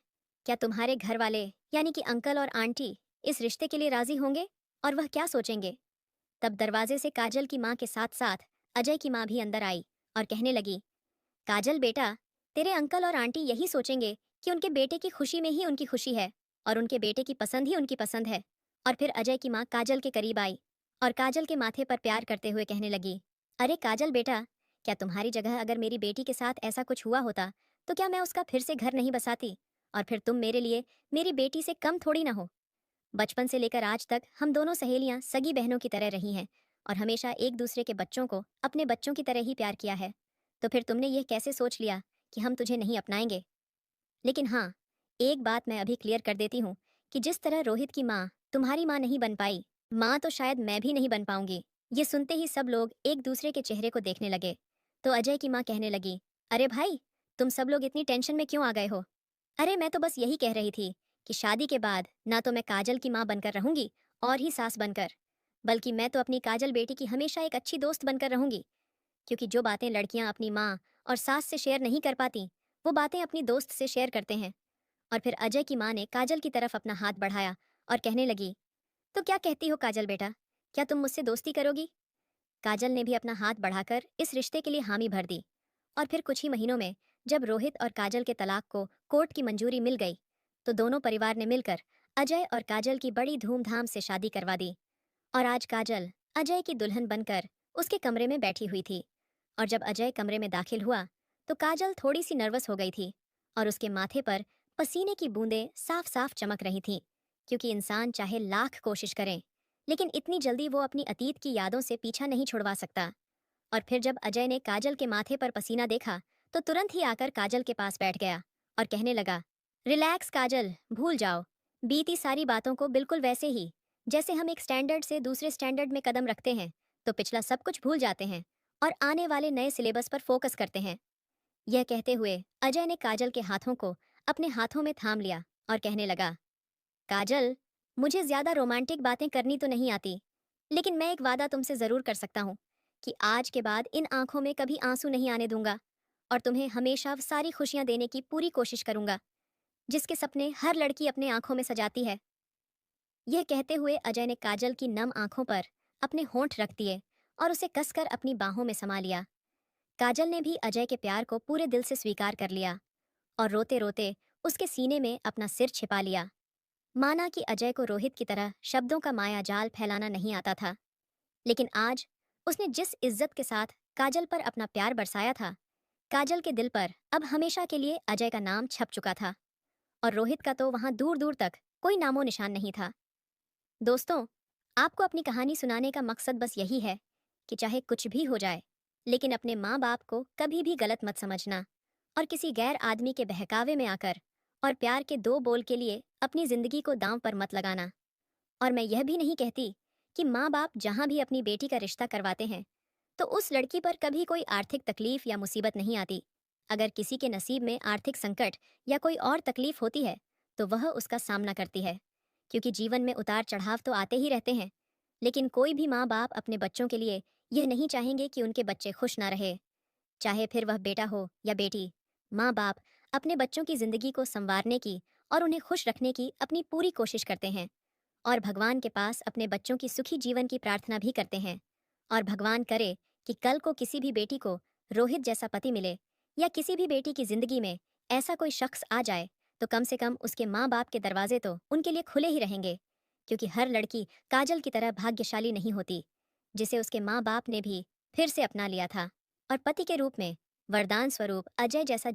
क्या तुम्हारे घर वाले यानी कि अंकल और आंटी इस रिश्ते के लिए राजी होंगे और वह क्या सोचेंगे? तब दरवाजे से काजल की माँ के साथ साथ अजय की माँ भी अंदर आई और कहने लगी, काजल बेटा, तेरे अंकल और आंटी यही सोचेंगे कि उनके बेटे की खुशी में ही उनकी खुशी है और उनके बेटे की पसंद ही उनकी पसंद है। और फिर अजय की माँ काजल के करीब आई और काजल के माथे पर प्यार करते हुए कहने लगी, अरे काजल बेटा, क्या तुम्हारी जगह अगर मेरी बेटी के साथ ऐसा कुछ हुआ होता तो क्या मैं उसका फिर से घर नहीं बसाती? और फिर तुम मेरे लिए मेरी बेटी से कम थोड़ी ना हो। बचपन से लेकर आज तक हम दोनों सहेलियां सगी बहनों की तरह रही हैं और हमेशा एक दूसरे के बच्चों को अपने बच्चों की तरह ही प्यार किया है। तो फिर तुमने यह कैसे सोच लिया कि हम तुझे नहीं अपनाएंगे? लेकिन हाँ, एक बात मैं अभी क्लियर कर देती हूँ कि जिस तरह रोहित की माँ तुम्हारी माँ नहीं बन पाई, माँ तो शायद मैं भी नहीं बन पाऊंगी। ये सुनते ही सब लोग एक दूसरे के चेहरे को देखने लगे। तो अजय की माँ कहने लगी, अरे भाई, तुम सब लोग इतनी टेंशन में क्यों आ गए हो? अरे मैं तो बस यही कह रही थी कि शादी के बाद ना तो मैं काजल की माँ बनकर रहूंगी और ही सास बनकर, बल्कि मैं तो अपनी काजल बेटी की हमेशा एक अच्छी दोस्त बनकर रहूंगी। क्योंकि जो बातें लड़कियां अपनी माँ और सास से शेयर नहीं कर पाती, वो बातें अपनी दोस्त से शेयर करते हैं। और फिर अजय की माँ ने काजल की तरफ अपना हाथ बढ़ाया और कहने लगी, तो क्या कहती हो काजल बेटा, क्या तुम मुझसे दोस्ती करोगी? काजल ने भी अपना हाथ बढ़ाकर इस रिश्ते के लिए हामी भर दी। और फिर कुछ ही महीनों में जब रोहित और काजल के तलाक को कोर्ट की मंजूरी मिल गई, तो दोनों परिवार ने मिलकर अजय और काजल की बड़ी धूमधाम से शादी करवा दी। और आज काजल अजय की दुल्हन बनकर उसके कमरे में बैठी हुई थी। और जब अजय कमरे में दाखिल हुआ, तो काजल थोड़ी सी नर्वस हो गई थी और उसके माथे पर पसीने की बूंदें साफ साफ चमक रही थीं। क्योंकि इंसान चाहे लाख कोशिश करे, लेकिन इतनी जल्दी वो अपनी अतीत की यादों से पीछा नहीं छुड़वा सकता। और फिर जब अजय ने काजल के माथे पर पसीना देखा, तो तुरंत ही आकर काजल के पास बैठ गया और कहने लगा, रिलैक्स काजल, भूल जाओ बीती सारी बातों को, बिल्कुल वैसे ही जैसे हम एक स्टैंडर्ड से दूसरे स्टैंडर्ड में कदम रखते हैं तो पिछला सब कुछ भूल जाते हैं और आने वाले नए सिलेबस पर फोकस करते हैं। यह कहते हुए अजय ने काजल के हाथों को अपने हाथों में थाम लिया और कहने लगा, काजल, मुझे ज्यादा रोमांटिक बातें करनी तो नहीं आती, लेकिन मैं एक वादा तुमसे जरूर कर सकता हूँ कि आज के बाद इन आंखों में कभी आंसू नहीं आने दूंगा और तुम्हें हमेशा सारी खुशियां देने की पूरी कोशिश करूंगा, जिसके सपने हर लड़की अपने आंखों में सजाती है। यह कहते हुए अजय ने काजल की नम आंखों पर अपने होंठ रख दिए और उसे कसकर अपनी बाहों में समा लिया। काजल ने भी अजय के प्यार को पूरे दिल से स्वीकार कर लिया और रोते रोते उसके सीने में अपना सिर छिपा लिया। माना कि अजय को रोहित की तरह शब्दों का माया जाल फैलाना नहीं आता था, लेकिन आज उसने जिस इज्जत के साथ काजल पर अपना प्यार बरसाया था, काजल के दिल पर अब हमेशा के लिए अजय का नाम छप चुका था और रोहित का तो वहां दूर दूर तक कोई नामो निशान नहीं था। दोस्तों, आपको अपनी कहानी सुनाने का मकसद बस यही है कि चाहे कुछ भी हो जाए, लेकिन अपने माँ बाप को कभी भी गलत मत समझना और किसी गैर आदमी के बहकावे में आकर और प्यार के दो बोल के लिए अपनी जिंदगी को दांव पर मत लगाना। और मैं यह भी नहीं कहती कि माँ बाप जहाँ भी अपनी बेटी का रिश्ता करवाते हैं, तो उस लड़की पर कभी कोई आर्थिक तकलीफ या मुसीबत नहीं आती। अगर किसी के नसीब में आर्थिक संकट या कोई और तकलीफ होती है, तो वह उसका सामना करती है, क्योंकि जीवन में उतार चढ़ाव तो आते ही रहते हैं। लेकिन कोई भी माँ बाप अपने बच्चों के लिए यह नहीं चाहेंगे कि उनके बच्चे खुश ना रहे, चाहे फिर वह बेटा हो या बेटी। माँ बाप अपने बच्चों की जिंदगी को संवारने की और उन्हें खुश रखने की अपनी पूरी कोशिश करते हैं और भगवान के पास अपने बच्चों की सुखी जीवन की प्रार्थना भी करते हैं। और भगवान करे कि कल को किसी भी बेटी को रोहित जैसा पति मिले, या किसी भी बेटी की जिंदगी में ऐसा कोई शख्स आ जाए, तो कम से कम उसके माँ बाप के दरवाजे तो उनके लिए खुले ही रहेंगे। क्योंकि हर लड़की काजल की तरह भाग्यशाली नहीं होती, जिसे उसके माँ बाप ने भी फिर से अपना लिया था और पति के रूप में वरदान स्वरूप अजय जैसा